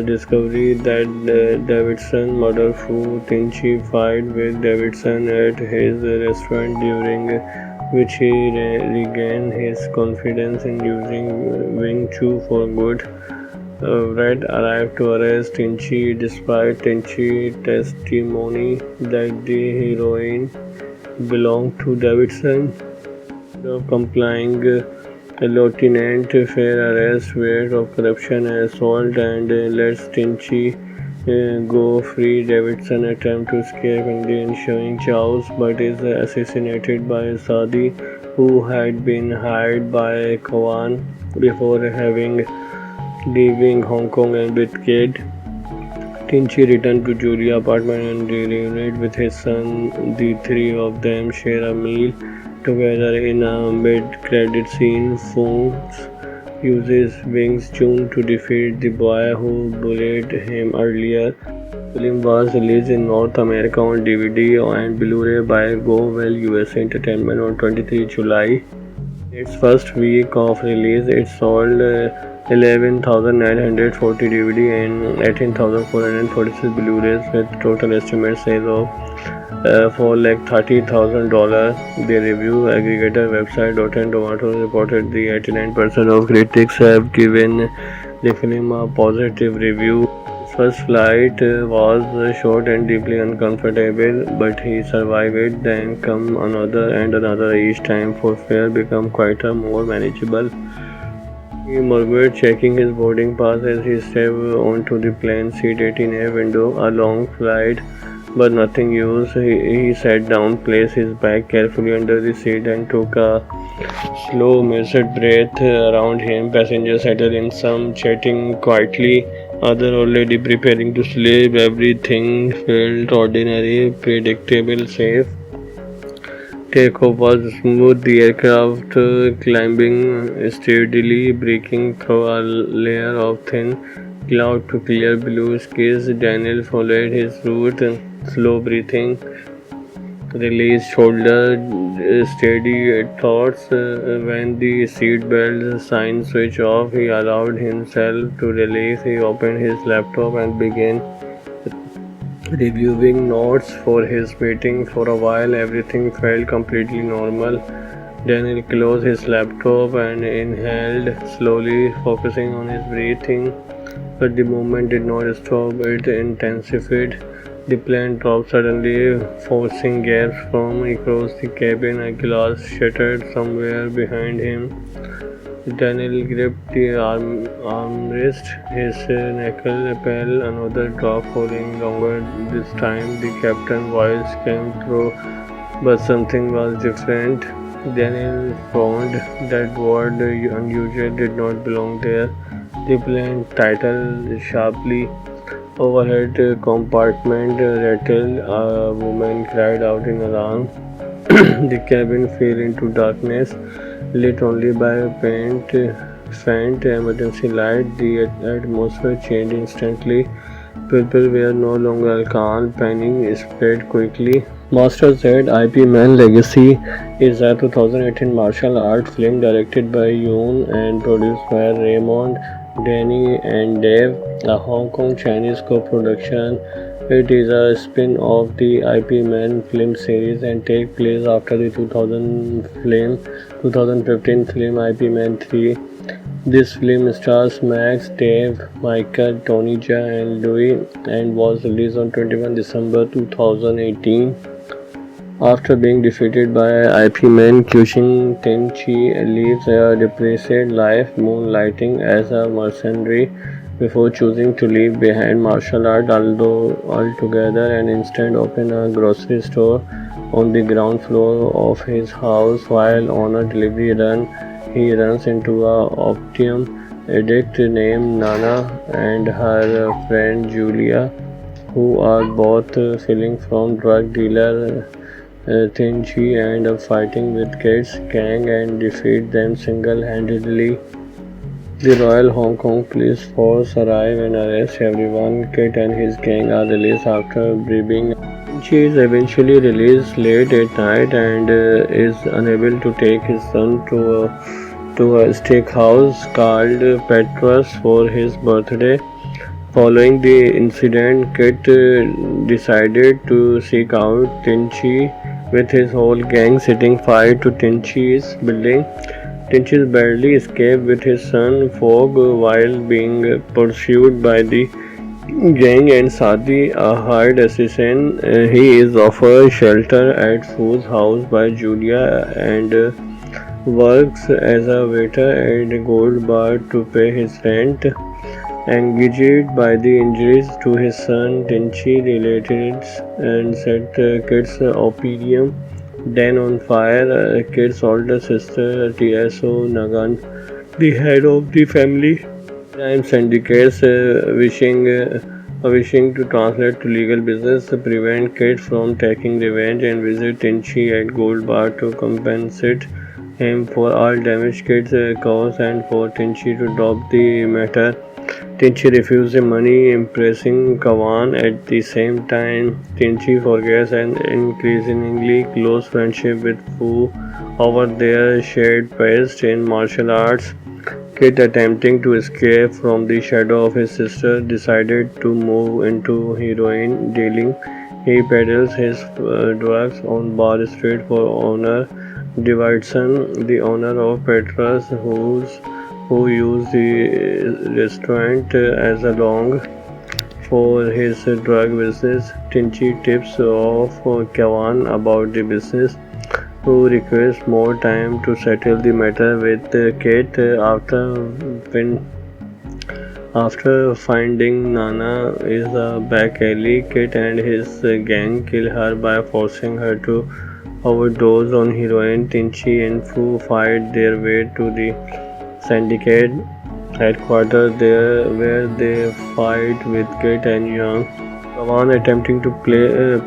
discovery that Davidson murdered Fu. Tinchi fight with Davidson at his restaurant, during which he regained his confidence in using Wing Chun for good. Red arrived to arrest Tinchi despite Tinchi's testimony that the heroin belonged to Davidson. Instead of complying, Lieutenant Fair arrests Wade of corruption and assault and lets Tinchi go free. Davidson attempts to escape in the ensuing chaos but is assassinated by Sadi, who had been hired by Kawan before leaving Hong Kong and with Kid. Tinchi returned to Julia apartment and reunited with his son. The three of them share a meal together. In a mid-credit scene, Fox uses Wing Chun to defeat the boy who bullied him earlier. The film was released in North America on DVD and Blu-ray by Go Well USA Entertainment on 23 July. Its first week of release, it sold 11,940 DVD and 18,446 Blu-rays with total estimated sales of $430,000. The review aggregator website Rotten Tomatoes reported the 89% of critics have given the film a positive review. His first flight was short and deeply uncomfortable, but he survived it. Then come another and another. Each time for Fair become quite a more manageable. He murmured, checking his boarding pass as he stepped onto the plane seat 18A window. A long flight, but nothing used. He sat down, placed his bag carefully under the seat, and took a slow, measured breath. Around him, passengers settled in, some chatting quietly, others already preparing to sleep. Everything felt ordinary, predictable, safe. Takeoff was smooth, the aircraft climbing steadily, breaking through a layer of thin cloud to clear blue skies. Daniel followed his route, slow breathing, released shoulder, steady thoughts. When the seatbelt sign switched off, he allowed himself to relax. He opened his laptop and began reviewing notes for his meeting. For a while, everything felt completely normal. Daniel closed his laptop and inhaled slowly, focusing on his breathing. But the movement did not stop, it intensified. The plane dropped suddenly, forcing gaps from across the cabin. A glass shattered somewhere behind him. Daniel gripped the armrest, his knuckles fell. Another drop, falling longer. This time the captain's voice came through, but something was different. Daniel found that word unusual did not belong there. The plane titled sharply. Overhead compartment rattled. A woman cried out in alarm. The cabin fell into darkness, lit only by a faint emergency light. The atmosphere changed instantly. People were no longer calm. Panic spread quickly. Master said IP Man Legacy is a 2018 martial art film directed by Yoon and produced by Raymond, Danny and Dave, a Hong Kong Chinese co-production. It is a spin-off of the IP Man film series and takes place after the 2015 film IP Man 3. This film stars Max, Dave, Michael, Tony Jaa and Louis and was released on 21 December 2018. After being defeated by IP Man, Kyushin Tenchi lives a depressed life, moonlighting as a mercenary before choosing to leave behind martial art altogether and instead open a grocery store on the ground floor of his house. While on a delivery run, he runs into a opium addict named Nana and her friend Julia, who are both stealing from drug dealer Tenchi and fighting with Kate's gang and defeat them single-handedly. The Royal Hong Kong Police Force arrive and arrest everyone. Kate and his gang are released after bribing She is eventually released late at night and is unable to take his son to a steakhouse called Petrus for his birthday. Following the incident, Kit decided to seek out Tinchi with his whole gang, setting fire to Tinchi's building. Tinchi barely escaped with his son Fogg while being pursued by the gang and Sadi, a hired assassin. He is offered shelter at Foo's house by Julia and works as a waiter at a gold bar to pay his rent. Engaged by the injuries to his son, Tenchi relatives and set Kit's opium den on fire. Kit's older sister, Tieso Nagan, the head of the family crime syndicates, wishing to translate to legal business, prevent Kit from taking revenge and visit Tenchi at Gold Bar to compensate him for all damage Kit caused and for Tenchi to drop the matter. Tinchi refuses the money, impressing Kawan. At the same time, Tinchi forgets an increasingly close friendship with Fu over their shared past in martial arts. Kit, attempting to escape from the shadow of his sister, decided to move into heroin dealing. He peddles his drugs on Bar Street for owner Davidson, the owner of Petrus, who used the restaurant as a long for his drug business. Tinchi tips off Kawan about the business, who requests more time to settle the matter with Kate. After finding Nana is a back alley, Kate and his gang kill her by forcing her to overdose on heroin. Tinchi and Fu fight their way to the syndicate headquarters there, where they fight with Kit and Young. Kawan, attempting to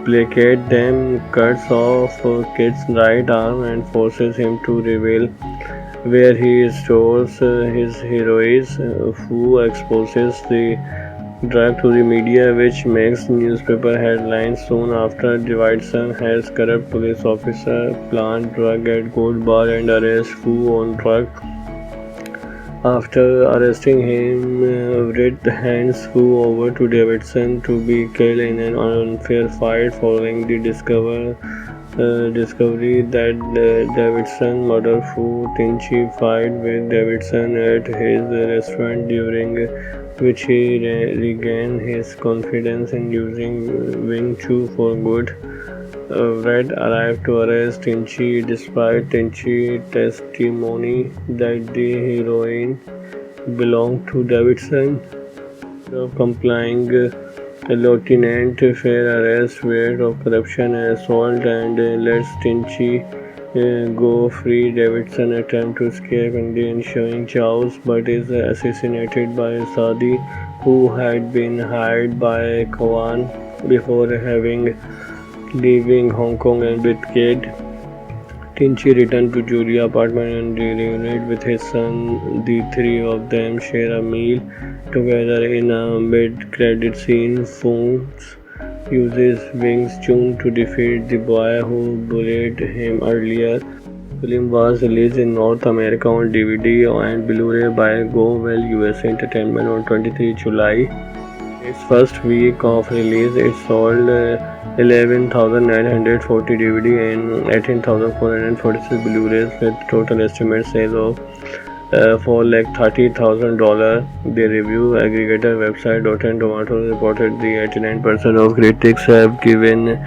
placate them, cuts off Kit's right arm and forces him to reveal where he stores his heroin. Fu exposes the drug to the media, which makes newspaper headlines. Soon after, Davidson has corrupt police officer plant drug at Gold Bar and arrest Fu on drug. After arresting him, Red hands Fu over to Davidson to be killed in an unfair fight. Following the discovery that Davidson murdered Fu, Tinchi fight with Davidson at his restaurant, during which he regained his confidence in using Wing Chun for good. Red arrived to arrest Tinchi despite Tinchi's testimony that the heroin belonged to Davidson. Of complying, Lieutenant Fair arrests Wade of corruption and assault and lets Tinchi go free. Davidson attempts to escape in the ensuing chaos but is assassinated by Sadi, who had been hired by Kawan before leaving Hong Kong and with Kate. Tinchi returned to Julia's apartment and reunited with his son. The three of them share a meal together. In a mid-credit scene, Fu uses Wing Chun to defeat the boy who bullied him earlier. The film was released in North America on DVD and Blu-ray by Go Well USA Entertainment on 23 July. Its first week of release, it sold 11,940 DVD and 18,446 Blu-rays with total estimated sales of $430,000. The review aggregator website Rotten Tomatoes reported the 89% of critics have given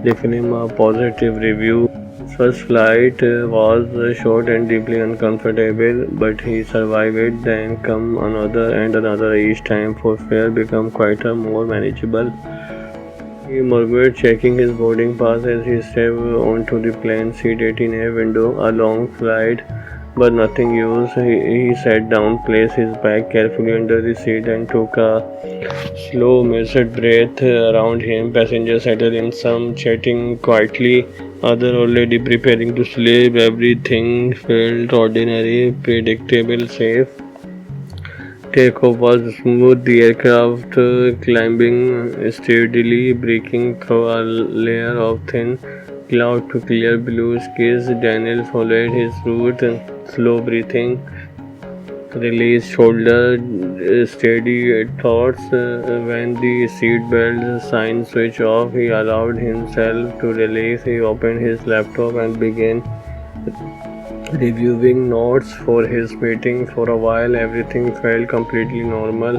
the film a positive review. His first flight was short and deeply uncomfortable, but he survived it. Then come another and another. Each time for fare become quite a more manageable. He murmured, checking his boarding pass as he stepped onto the plane seat 18A window. A long flight, but nothing used. He sat down, placed his bag carefully under the seat, and took a slow, measured breath around him. Passengers settled in, some chatting quietly, others already preparing to sleep. Everything felt ordinary, predictable, safe. Takeoff was smooth, the aircraft climbing steadily, breaking through a layer of thin cloud to clear blue skies. Daniel followed his route, slow breathing, release shoulder, steady thoughts. When the seatbelt sign switched off, he allowed himself to relax. He opened his laptop and began reviewing notes for his meeting. For a while, everything felt completely normal.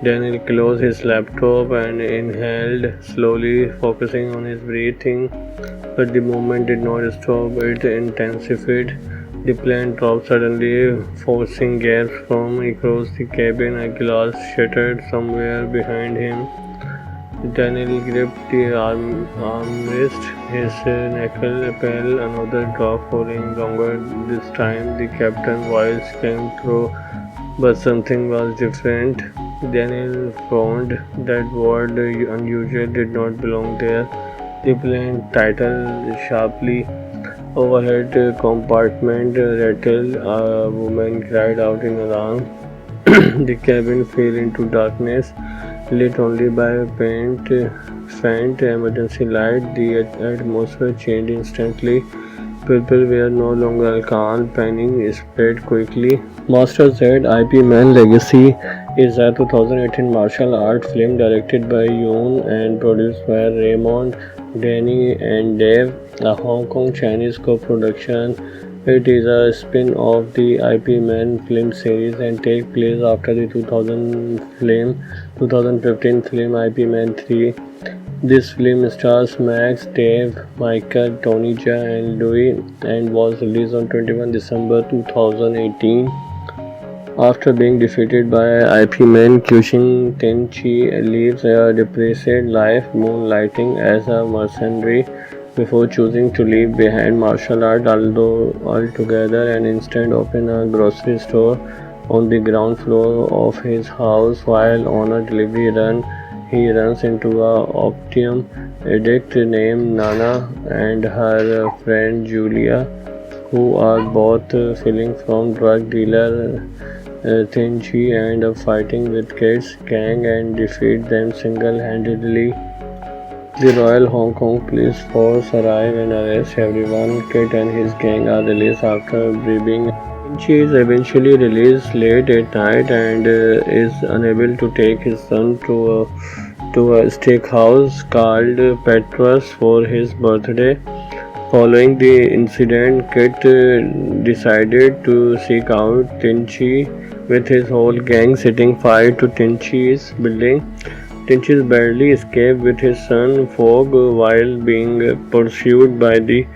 Daniel closed his laptop and inhaled slowly, focusing on his breathing. But the movement did not stop, it intensified. The plane dropped suddenly, forcing gas from across the cabin. A glass shattered somewhere behind him. Daniel gripped the armrest, his knuckle pale. Another drop, falling longer. This time, the captain's voice came through, but something was different. Daniel frowned. That word unusual did not belong there. The plane titled sharply. Overhead compartment rattled. A woman cried out in alarm. The cabin fell into darkness, lit only by a faint emergency light. The atmosphere changed instantly. People were no longer calm. Panic spread quickly. Master Z IP Man Legacy is a 2018 martial art film directed by Yoon and produced by Raymond, Danny, and Dave, a Hong Kong Chinese co-production. It is a spin-off of the IP Man film series and takes place after the 2015 film IP Man 3. This film stars Max, Dave, Michael, Tony Jaa, and Louis and was released on 21 December 2018. After being defeated by IP Man, Kyushin Tenchi lives a depressed life, moonlighting as a mercenary before choosing to leave behind martial art altogether and instead open a grocery store on the ground floor of his house. While on a delivery run, he runs into a opium addict named Nana and her friend Julia, who are both fleeing from drug dealer Tenchi and fighting with Kate's gang and defeat them single-handedly. The Royal Hong Kong Police Force arrive and arrest everyone. Kate and his gang are released after briefing. Tenchi is eventually released late at night and is unable to take his son to a steakhouse called Petrus for his birthday. Following the incident, Kit decided to seek out Tenchi with his whole gang, setting fire to Tenchi's building. Tenchi barely escaped with his son Fogg while being pursued by the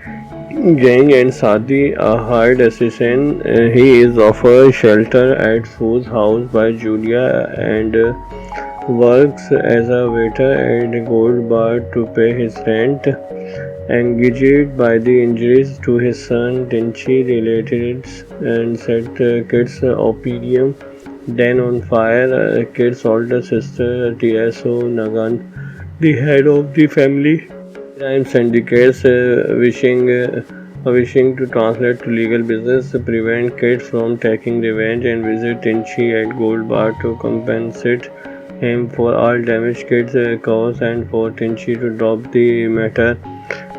gang and Sadi, a hired assassin. He is offered shelter at Fu's house by Julia and works as a waiter at a gold bar to pay his rent. Engaged by the injuries to his son, Tenchi relatives and set Kit's opium den on fire. Kit's older sister, Tso Nagan, the head of the family crime syndicates, wishing to translate to legal business, prevent Kit from taking revenge and visit Tenchi at Gold Bar to compensate him for all damage Kit caused and for Tenchi to drop the matter.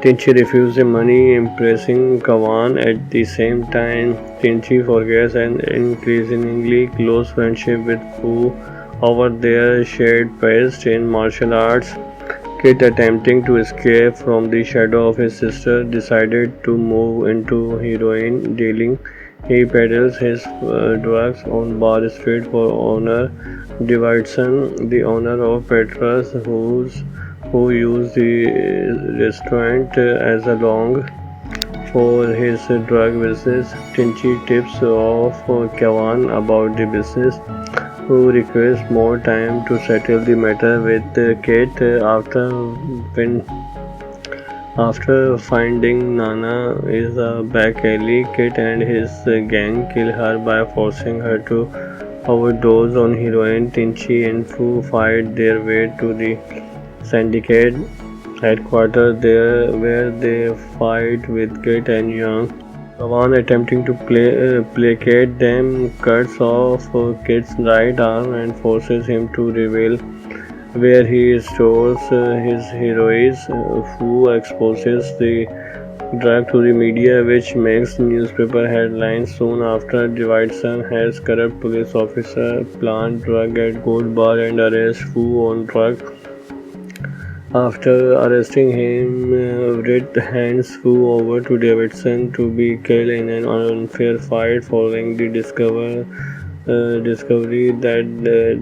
Tenchi refuses the money, impressing Kawan. At the same time, Tenchi forgets an increasingly close friendship with Fu over their shared past in martial arts. Kit, attempting to escape from the shadow of his sister, decided to move into heroin dealing. He peddles his drugs on Bar Street for honor. Davidson, the owner of Petrus, who used the restaurant as a long for his drug business. Tenchi tips off Kawan about the business, who requests more time to settle the matter with Kate. After finding Nana is a back alley, Kate and his gang kill her by forcing her to overdose on heroin. Tenchi and Fu fight their way to the syndicate headquarters there, where they fight with Kate and Young. Kawan, attempting to placate them, cuts off Kid's right arm and forces him to reveal where he stores his heroes, who exposes the drug to the media, which makes newspaper headlines soon after. Davidson has corrupt police officer plant drug at Gold Bar and arrest Fu on drug. After arresting him, Britt hands Fu over to Davidson to be killed in an unfair fight following the discovery that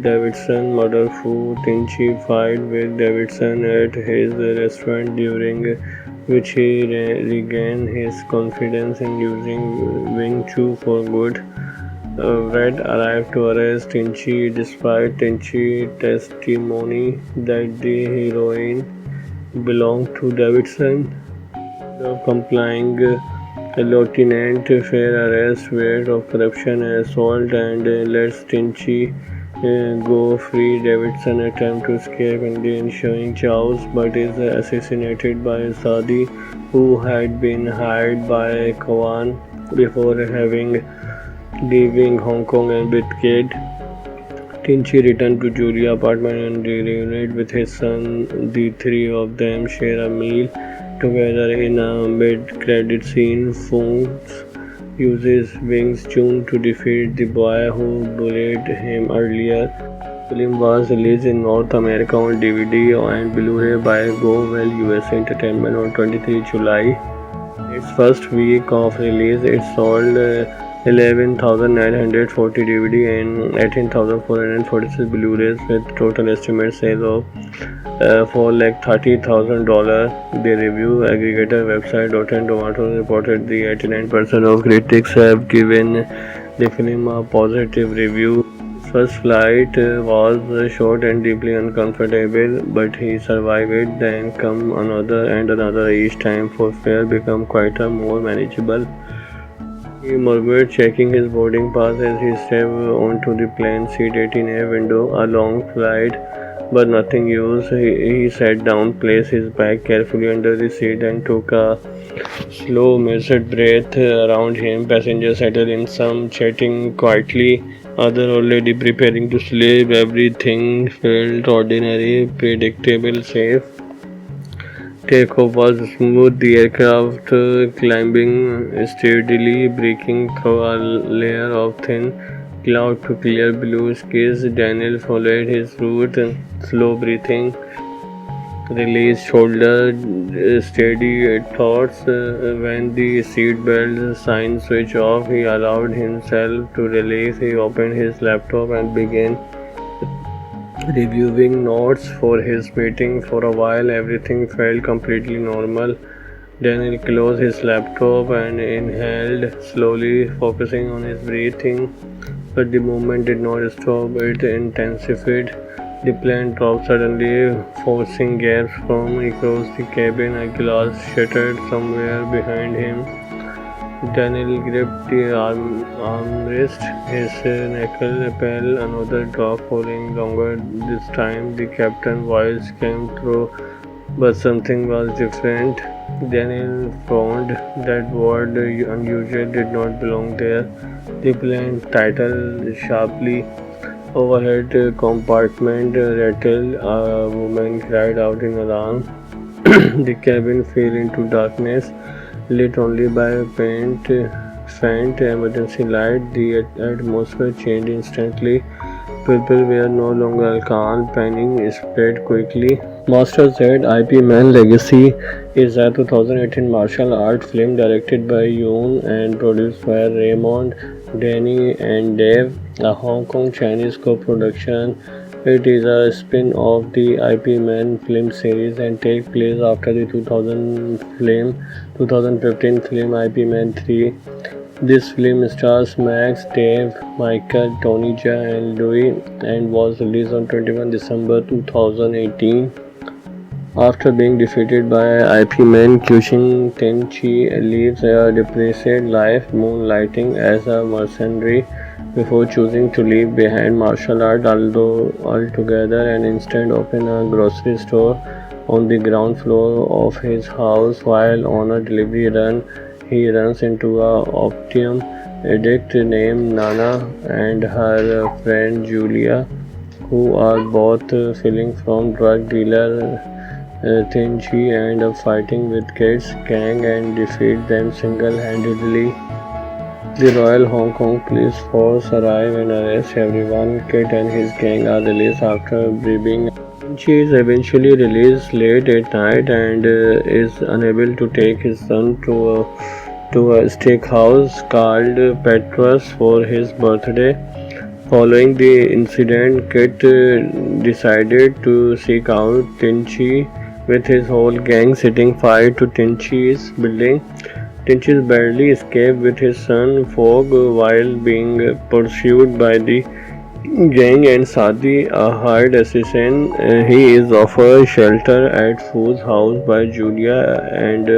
Davidson murdered Fu. Tinchi fight with Davidson at his restaurant, during which he regained his confidence in using Wing Chun for good. Red arrived to arrest Tinchi despite Tinchi's testimony that the heroin belonged to Davidson. Complying, Lieutenant Fair arrests Wade of corruption and assault and lets Tinchi go free. Davidson attempts to escape in the ensuing chaos but is assassinated by Sadi, who had been hired by Kawan before leaving Hong Kong and with Kid. Tinchi returned to Julia apartment and reunited with his son. The three of them share a meal together in a mid-credit scene. Fox uses Wing Chun to defeat the boy who bullied him earlier. The film was released in North America on DVD and Blu-ray by Go Well USA Entertainment on 23 July. Its first week of release, it sold 11,940 DVD and 18,446 Blu-rays with total estimated sales of $430,000. The review aggregator website Rotten Tomatoes reported the 89% of critics have given the film a positive review. First flight was short and deeply uncomfortable, but he survived it. Then come another and another. Each time for Fair become quite a more manageable. He murmured, checking his boarding pass as he stepped onto the plane seat 18A window. A long flight, but nothing used. He sat down, placed his bag carefully under the seat, and took a slow, measured breath. Around him, passengers settled in, some chatting quietly, others already preparing to sleep. Everything felt ordinary, predictable, safe. Takeoff was smooth, the aircraft climbing steadily, breaking through a layer of thin cloud to clear blue skies. Daniel followed his route, slow breathing, released shoulder, steady thoughts. When the seatbelt sign switched off, he allowed himself to relax. He opened his laptop and began reviewing notes for his meeting. For a while, everything felt completely normal. Daniel closed his laptop and inhaled slowly, focusing on his breathing. But the movement did not stop, it intensified. The plane dropped suddenly, forcing gaps from across the cabin. A glass shattered somewhere behind him. Daniel gripped the armrest, his knuckles fell. Another drop, falling longer. This time the captain's voice came through, but something was different. Daniel found that word unusual did not belong there. The plane titled sharply. Overhead compartment rattled. A woman cried out in alarm. The cabin fell into darkness, lit only by a faint emergency light. The atmosphere changed instantly. People were no longer calm. Panic spread quickly. Master Z IP Man Legacy is a 2018 martial art film directed by Yoon and produced by Raymond, Danny and Dave, a Hong Kong Chinese co-production. It is a spin-off of the IP Man film series and takes place after the 2015 film IP Man 3. This film stars Max, Dave, Michael, Tony Jaa and Louis and was released on 21 December 2018. After being defeated by IP Man, Kyushin Tenchi lives a depressed life, moonlighting as a mercenary before choosing to leave behind martial art altogether and instead open a grocery store on the ground floor of his house. While on a delivery run, he runs into a opium addict named Nana and her friend Julia, who are both fleeing from drug dealer Tenchi and fighting with Kate's gang and defeat them single-handedly. The Royal Hong Kong Police Force arrive and arrest everyone. Kate and his gang are released after briefing. Tenchi is eventually released late at night and is unable to take his son to a steakhouse called Petrus for his birthday. Following the incident, Kit decided to seek out Tenchi with his whole gang setting fire to Tenchi's building. Tenchi barely escaped with his son Fogg while being pursued by the gang and Sadi, a hired assassin. He is offered shelter at Fo's house by Julia and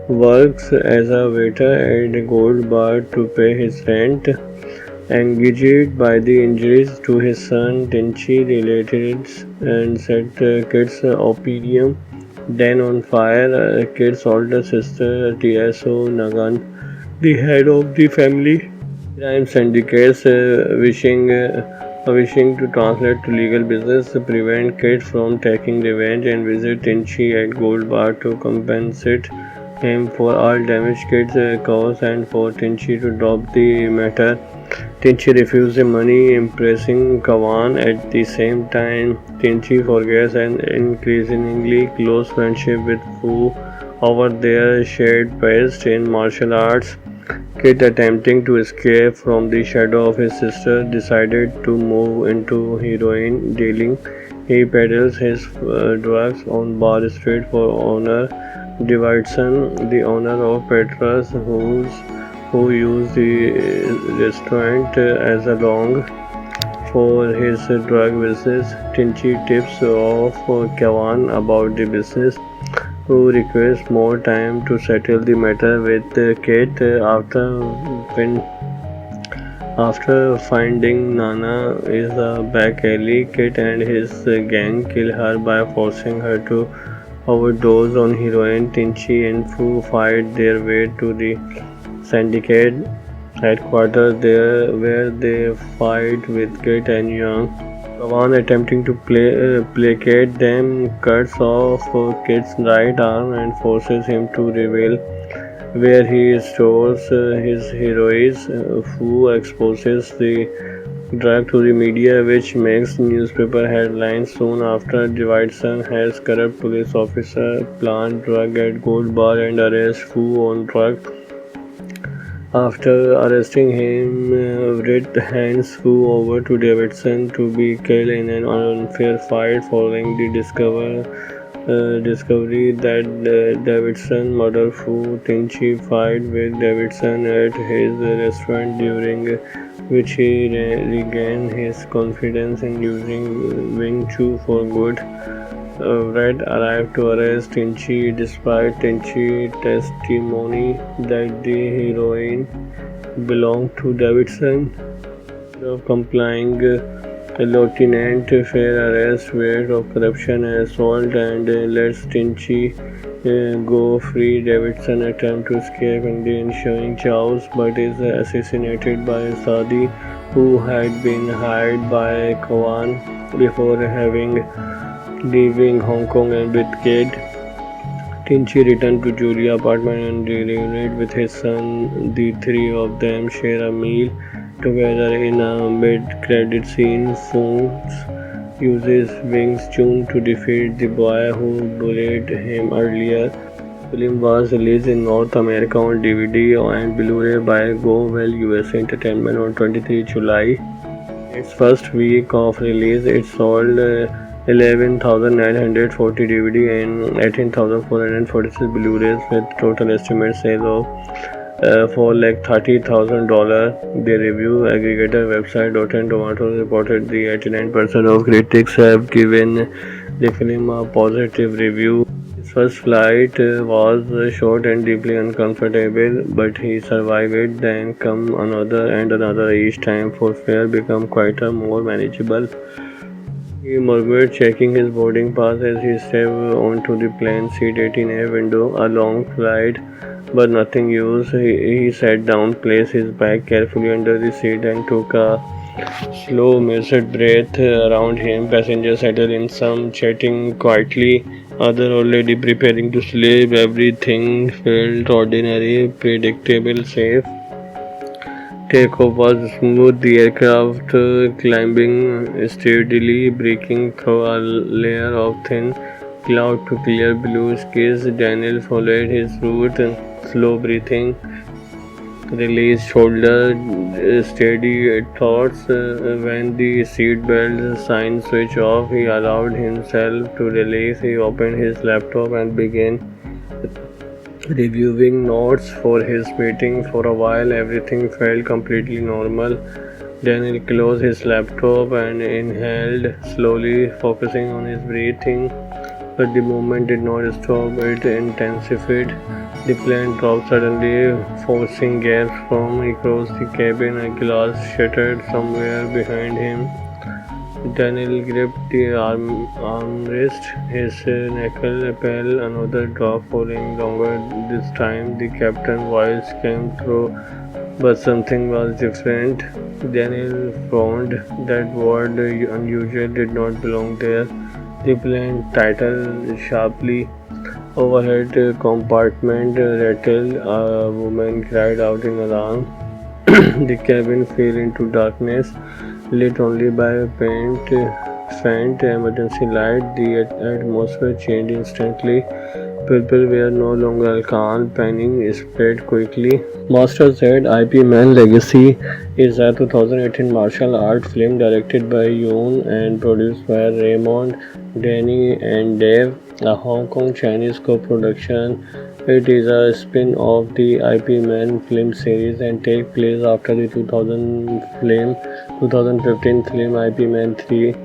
works as a waiter at a gold bar to pay his rent. Engaged by the injuries to his son, Tenchi relatives and set Kit's opium den on fire. Kit's older sister, Tieso Nagan, the head of the family crime syndicates, wishing to translate to legal business, prevent Kit from taking revenge and visit Tenchi at Gold Bar to compensate him for all damage Kit caused and for Tenchi to drop the matter. Tenchi refuses the money, impressing Kawan. At the same time, Tenchi forgets an increasingly close friendship with Fu over their shared past in martial arts. Kit, attempting to escape from the shadow of his sister, decided to move into heroin dealing. He peddles his drugs on Bar Street for Honor Davidson, the owner of Petrus, who used the restaurant as a long for his drug business. Tenchi tips off Kawan about the business, who requests more time to settle the matter with Kate. After finding Nana is a back alley, Kate and his gang kill her by forcing her to overdose on heroin. Tenchi and Fu fight their way to the syndicate headquarters there, where they fight with Kate and Young. Kawan, attempting to placate them, cuts off Kate's right arm and forces him to reveal where he stores his heroin. Fu exposes the drug to the media, which makes newspaper headlines. Soon after, Davidson has corrupt police officer plant drug at Gold Bar and arrest Fu on drug. After arresting him, Red hands Fu over to Davidson to be killed in an unfair fight. Following the discovery that Davidson murdered Fu, Tenchi fight with Davidson at his restaurant, during which he regained his confidence in using Wing Chun for good. Red arrived to arrest Tenchi despite Tenchi's testimony that the heroin belonged to Davidson. Instead of complying, Lieutenant Fair arrests Wade of corruption and assault and lets Tenchi go free. Davidson attempts to escape in the ensuing chaos but is assassinated by Sadi, who had been hired by Kawan before leaving Hong Kong and with Kate. Tenchi returned to Julia's apartment and reunited with his son. The three of them share a meal together. In a mid-credit scene, Fox uses Wing Chun to defeat the boy who bullied him earlier. The film was released in North America on DVD and Blu-ray by Go Well USA Entertainment on 23 July. Its first week of release, it sold 11,940 DVD and 18,446 Blu-rays with total estimated sales of $430,000. The review aggregator website Rotten Tomatoes reported the 89% of critics have given the film a positive review. His first flight was short and deeply uncomfortable, but he survived it. Then come another and another. Each time for fare become quite a more manageable. He murmured, checking his boarding pass as he stepped onto the plane seat 18A window. A long flight but nothing used. He sat down, placed his bag carefully under the seat, and took a slow, measured breath around him. Passengers settled in, some chatting quietly, others already preparing to sleep. Everything felt ordinary, predictable, safe. Takeoff was smooth, the aircraft climbing steadily, breaking through a layer of thin cloud to clear blue skies. Daniel followed his route, slow breathing, released shoulder, steady thoughts. When the seatbelt sign switched off, he allowed himself to relax. He opened his laptop and began reviewing notes for his meeting. For a while, everything felt completely normal. Daniel closed his laptop and inhaled slowly, focusing on his breathing. But the movement did not stop, it intensified. The plane dropped suddenly, forcing gas from across the cabin. A glass shattered somewhere behind him. Daniel gripped the armrest, his knuckle pale. Another drop, falling longer. This time, the captain's voice came through, but something was different. Daniel frowned. That word unusual did not belong there. The plane titled sharply. Overhead compartment rattled. A woman cried out in alarm. The cabin fell into darkness, lit only by a faint emergency light. The atmosphere changed instantly. People were no longer calm. Panic spread quickly. Master said IP Man Legacy is a 2018 martial art film directed by Yoon and produced by Raymond, Danny and Dave, a Hong Kong Chinese co-production. It is a spin-off of the IP Man film series and takes place after the 2015 film IP Man 3.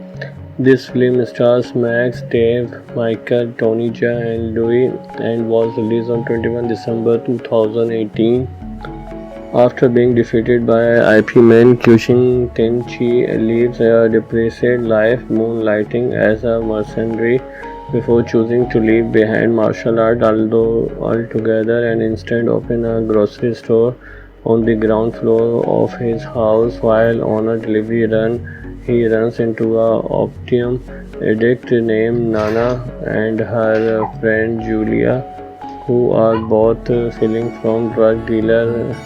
This film stars Max, Dave, Michael, Tony Jaa and Louis and was released on 21 December 2018. After being defeated by IP Man, Kyushin Tenchi lives a depressed life, moonlighting as a mercenary before choosing to leave behind martial art altogether and instead open a grocery store on the ground floor of his house. While on a delivery run, he runs into a opium addict named Nana and her friend Julia, who are both stealing from drug dealer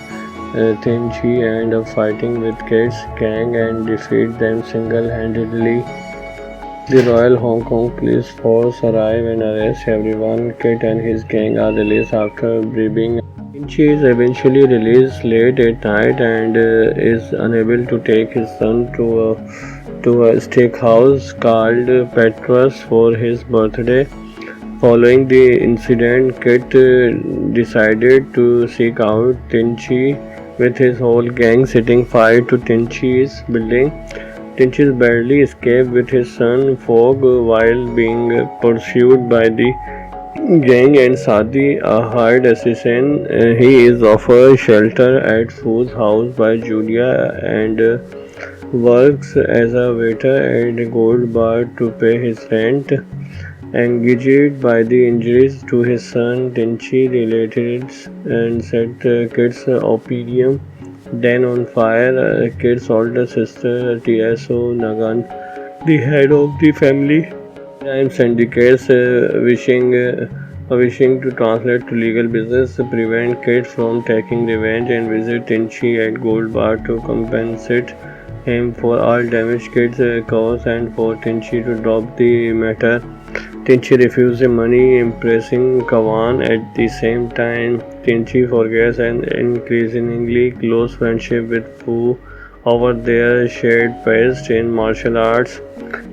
Tenchi and fighting with Kate's gang and defeat them single-handedly. The Royal Hong Kong Police Force arrive and arrest everyone. Kate and his gang are released after briefing. Tenchi is eventually released late at night and is unable to take his son to a steakhouse called Petrus for his birthday. Following the incident, Kit decided to seek out Tenchi with his whole gang, setting fire to Tenchi's building. Tenchi barely escaped with his son Fogg while being pursued by the gang and Sadi, a hired assassin. He is offered shelter at Fo's house by Julia and works as a waiter at a gold bar to pay his rent. Engaged by the injuries to his son, Tenchi relatives and set Kit's opium den on fire. Kit's older sister, Tso Nagan, the head of the family crime syndicates, wishing to translate to legal business, prevent Kit from taking revenge and visit Tenchi at Gold Bar to compensate him for all damage Kit's caused and for Tenchi to drop the matter. Tenchi refuses the money, impressing Kawan. At the same time, Tenchi forgets an increasingly close friendship with Fu over their shared past in martial arts.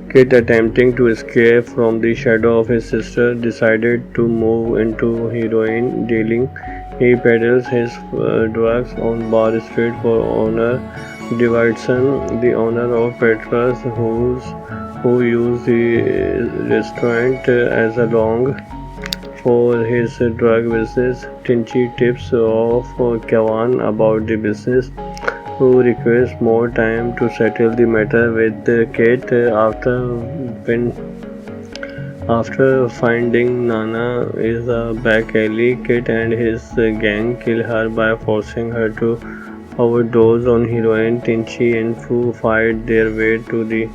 Kit, attempting to escape from the shadow of his sister, decided to move into heroin dealing. He peddles his drugs on Bar Street for honor. Davidson, the owner of Petrus, who used the restaurant as a long for his drug business. Tenchi tips off Kawan about the business, who requests more time to settle the matter with Kate. After After finding Nana is a back alley, Kit and his gang kill her by forcing her to overdose on heroin. Tinchi and Fu fight their way to the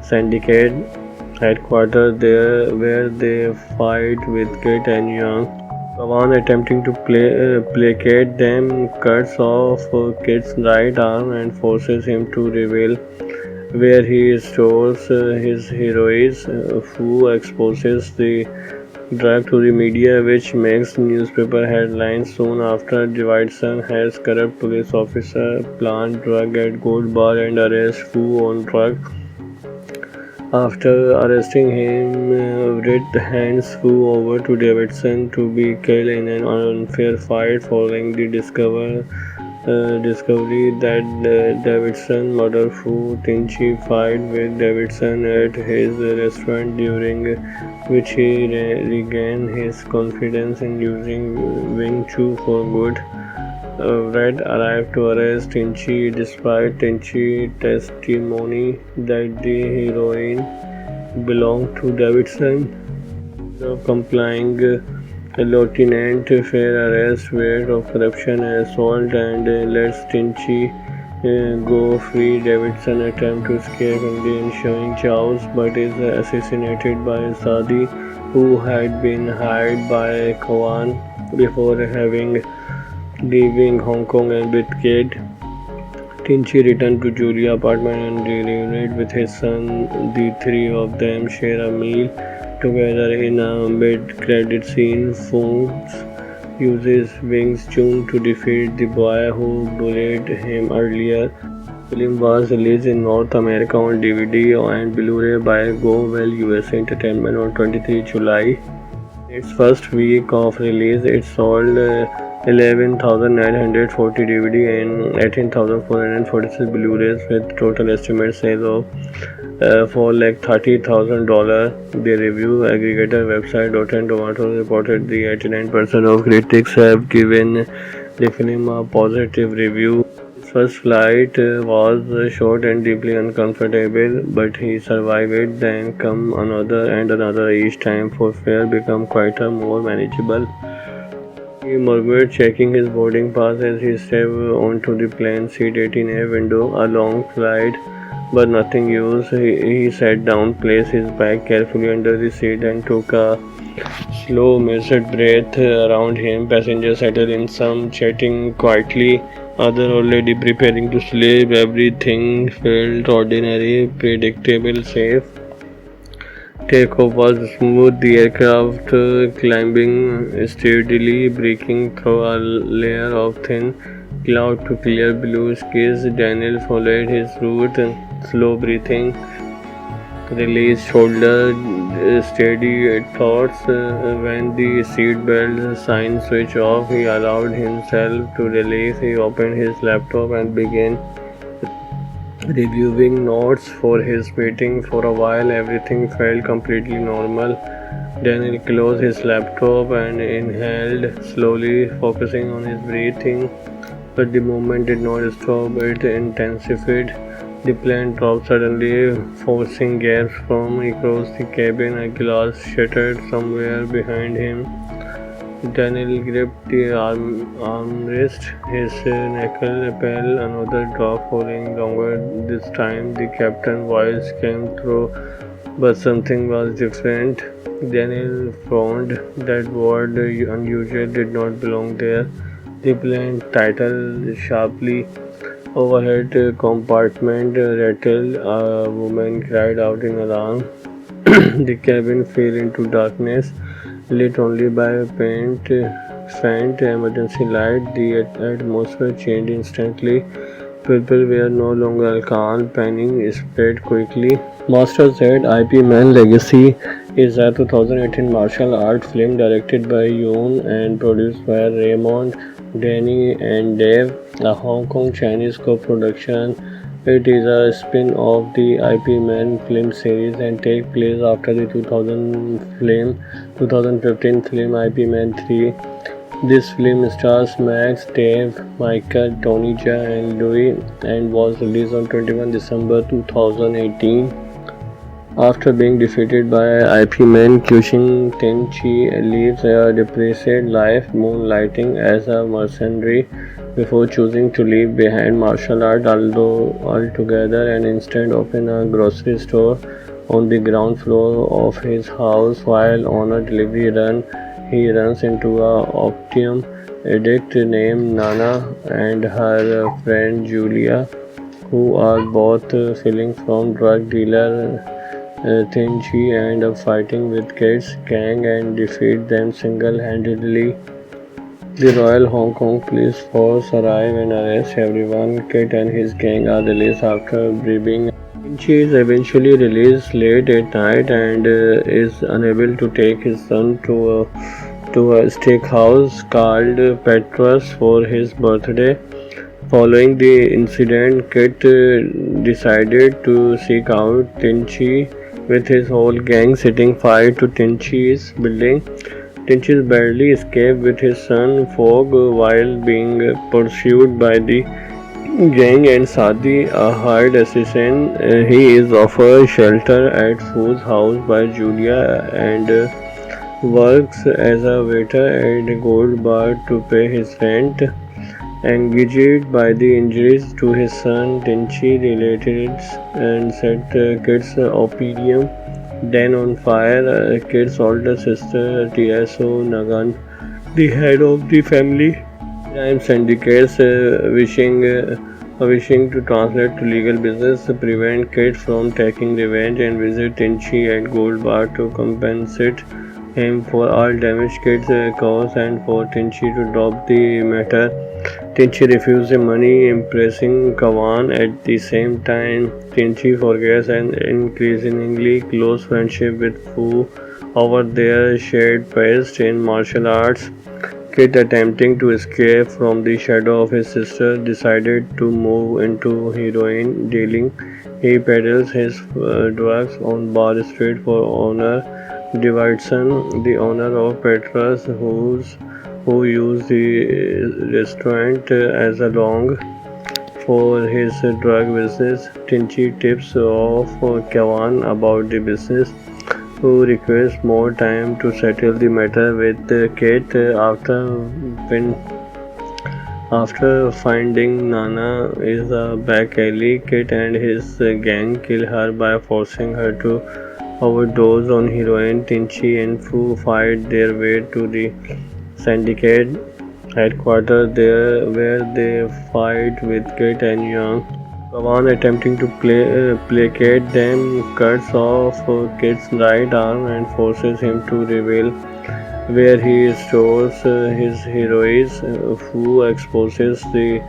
syndicate headquarters there, where they fight with Kit and Young. Kawan, attempting to placate them, cuts off Kit's right arm and forces him to reveal where he stores his heroics. Fu exposes the drug to the media, which makes newspaper headlines. Soon after, Davidson has corrupt police officer plant drug at Gold Bar and arrest Fu on drug. After arresting him, Britt hands Fu over to Davidson to be killed in an unfair fight. Following the discovery that Davidson murdered Fu, Tinchi fight with Davidson at his restaurant, during which he regained his confidence in using Wing Chun for good. Red arrived to arrest Tinchi despite Tinchi's testimony that the heroin belonged to Davidson. Complying, Lieutenant Fair arrests Wade of corruption and assault and lets Tinchi go free. Davidson attempts to escape in the ensuing chaos but is assassinated by Sadi, who had been hired by Kawan before leaving Hong Kong and with Kate. Tinchi returned to Julia apartment and reunited with his son. The three of them share a meal together in a mid-credit scene. Fox uses Wing Chun to defeat the boy who bullied him earlier. The film was released in North America on DVD and Blu-ray by Go Well USA Entertainment on 23 July. Its first week of release, it sold 11,940 DVD and 18,446 Blu-rays with total estimated sales of $430,000. The review aggregator website Rotten Tomatoes reported the 89% of critics have given the film a positive review. His first flight was short and deeply uncomfortable, but he survived it. Then come another and another. Each time for fare become quite a more manageable. He murmured, checking his boarding pass as he stepped onto the plane seat 18A window. A long flight, but nothing used. He sat down, placed his bag carefully under the seat, and took a slow, measured breath around him. Passengers settled in, some chatting quietly, others already preparing to sleep. Everything felt ordinary, predictable, safe. Takeoff was smooth, the aircraft climbing steadily, breaking through a layer of thin cloud to clear blue skies. Daniel followed his route, slow breathing, released shoulder, steady thoughts. When the seatbelt sign switched off, he allowed himself to relax. He opened his laptop and began reviewing notes for his meeting. For a while, everything felt completely normal. Daniel closed his laptop and inhaled slowly, focusing on his breathing. But the movement did not stop, it intensified. The plane dropped suddenly, forcing gaps from across the cabin. A glass shattered somewhere behind him. Daniel gripped the armrest, his knuckles fell. Another drop, falling longer. This time the captain's voice came through, but something was different. Daniel frowned. That word unusual did not belong there. The plane titled sharply. Overhead compartment rattled. A woman cried out in alarm. The cabin fell into darkness, lit only by a faint emergency light. The atmosphere changed instantly. People were no longer calm. Panic spread quickly. Master Z IP Man Legacy is a 2018 martial art film directed by Yoon and produced by Raymond, Danny and Dave, a Hong Kong Chinese co-production. It is a spin-off of the IP Man film series and takes place after the 2015 film IP Man 3. This film stars Max, Dave, Michael, Tony Jaa and Louis and was released on 21 December 2018. After being defeated by IP Man, Kyushin Tenchi lives a depressed life, moonlighting as a mercenary before choosing to leave behind martial art altogether and instead open a grocery store on the ground floor of his house. While on a delivery run, he runs into a opium addict named Nana and her friend Julia, who are both stealing from drug dealer Tenchi and fighting with Kate's gang and defeat them single-handedly. The Royal Hong Kong Police Force arrive and arrest everyone. Kate and his gang are released after briefing. Tenchi is eventually released late at night and is unable to take his son to a steakhouse called Petrus for his birthday. Following the incident, Kit decided to seek out Tenchi with his whole gang setting fire to Tenchi's building. Tenchi barely escaped with his son Fog while being pursued by the gang and Sadi, a hired assassin. He is offered shelter at Fu's house by Julia and works as a waiter at a gold bar to pay his rent. Engaged by the injuries to his son, Tenchi relatives and set Kit's opium den on fire. Kit's older sister, Tieso Nagan, the head of the family crime syndicates, wishing to translate to legal business, prevent Kit from taking revenge and visit Tenchi at Gold Bar to compensate him for all damage Kit caused and for Tenchi to drop the matter. Tenchi refuses the money, impressing Kawan. At the same time, Tenchi forgets an increasingly close friendship with Fu over their shared past in martial arts. Kit, attempting to escape from the shadow of his sister, decided to move into heroin dealing. He peddles his drugs on Bar Street for owner Davidson, the owner of Petrus, who used the restaurant as a long for his drug business. Tenchi tips off Kawan about the business, who requests more time to settle the matter with Kate. After finding Nana is a back alley, Kate and his gang kill her by forcing her to overdose on heroin. Tenchi and Fu fight their way to the syndicate headquarters there, where they fight with Kate and Young. Kawan, attempting to placate them, cuts off Kate's right arm and forces him to reveal where he stores his heroin. Fu exposes the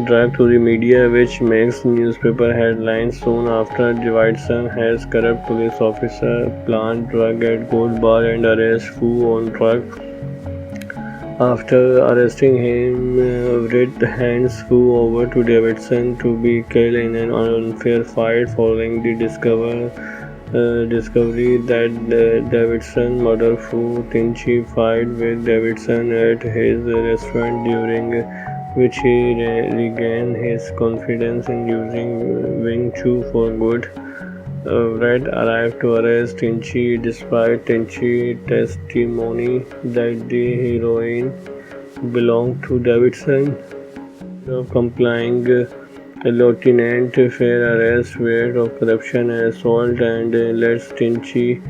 drug to the media, which makes newspaper headlines. Soon after, Davidson has corrupt police officer plant drug at Gold Bar and arrests Fu on drug. After arresting him, Red hands Fu over to Davidson to be killed in an unfair fight. Following the discovery that Davidson murdered Fu, Tenchi fight with Davidson at his restaurant, during which he regained his confidence in using Wing Chun for good. Red arrived to arrest Tenchi despite Tenchi's testimony that the heroin belonged to Davidson. Of complying, Lieutenant Fair arrests Wade of corruption and assault and lets Tenchi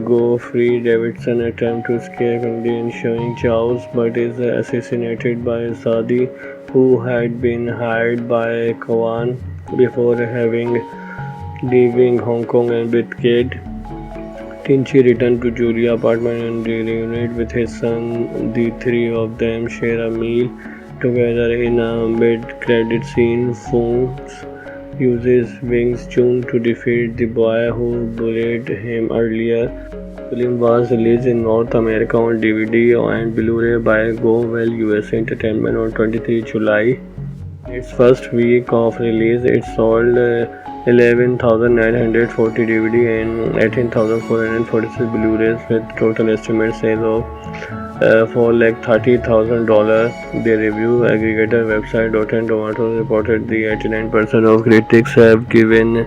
go free. Davidson attempts to escape in the ensuing chaos but is assassinated by Sadi, who had been hired by Kawan before leaving Hong Kong and with Kate. Tenchi returned to Julia's apartment and reunited with his son. The three of them share a meal together in a mid-credit scene. Fu uses Wing Chun to defeat the boy who bullied him earlier. The film was released in North America on DVD and Blu-ray by Go Well USA Entertainment on 23 July. Its first week of release, it sold 11,940 DVD and 18,446 Blu-rays with total estimated sales of $430,000. The review aggregator website Rotten Tomatoes reported that 89% of critics have given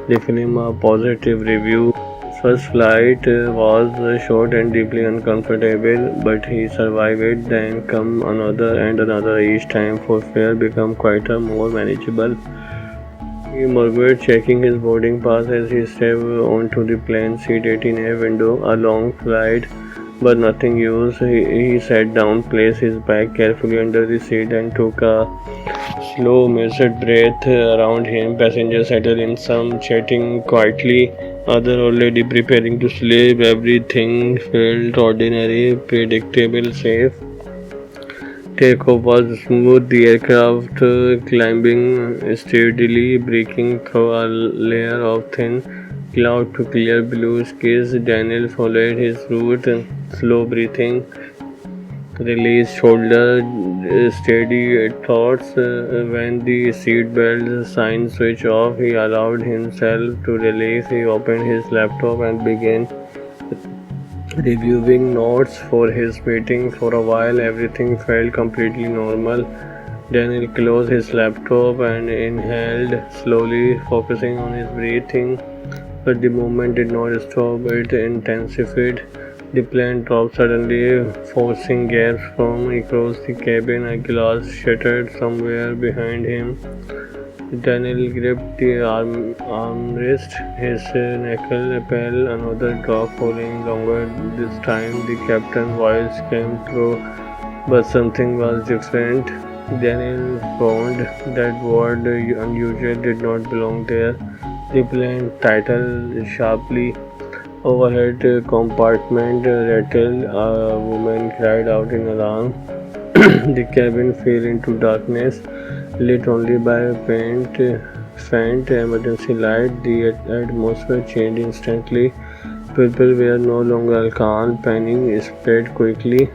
the film a positive review. First flight was short and deeply uncomfortable, but he survived it. Then come another and another. Each time for fare become quieter, more manageable. He murmured, checking his boarding pass as he stepped onto the plane seat 18A window. A long flight, but nothing used. He sat down, placed his bag carefully under the seat, and took a slow, measured breath around him. Passengers settled in, some chatting quietly, others already preparing to sleep. Everything felt ordinary, predictable, safe. Takeoff was smooth, the aircraft climbing steadily, breaking through a layer of thin cloud to clear blue skies. Daniel followed his route, slow breathing, released shoulder, steady thoughts. When the seatbelt sign switched off, he allowed himself to relax. He opened his laptop and began reviewing notes for his meeting. For a while, everything felt completely normal. Daniel closed his laptop and inhaled slowly, focusing on his breathing. But the movement did not stop, it intensified. The plane dropped suddenly, forcing gas from across the cabin. A glass shattered somewhere behind him. Daniel gripped the armrest, his knuckle fell. Another drop, falling longer. This time the captain's voice came through, but something was different. Daniel found that word unusual did not belong there. The plane titled sharply. Overhead compartment rattled. A woman cried out in alarm. The cabin fell into darkness, lit only by a faint emergency light. The atmosphere changed instantly. People were no longer calm. Panic spread quickly.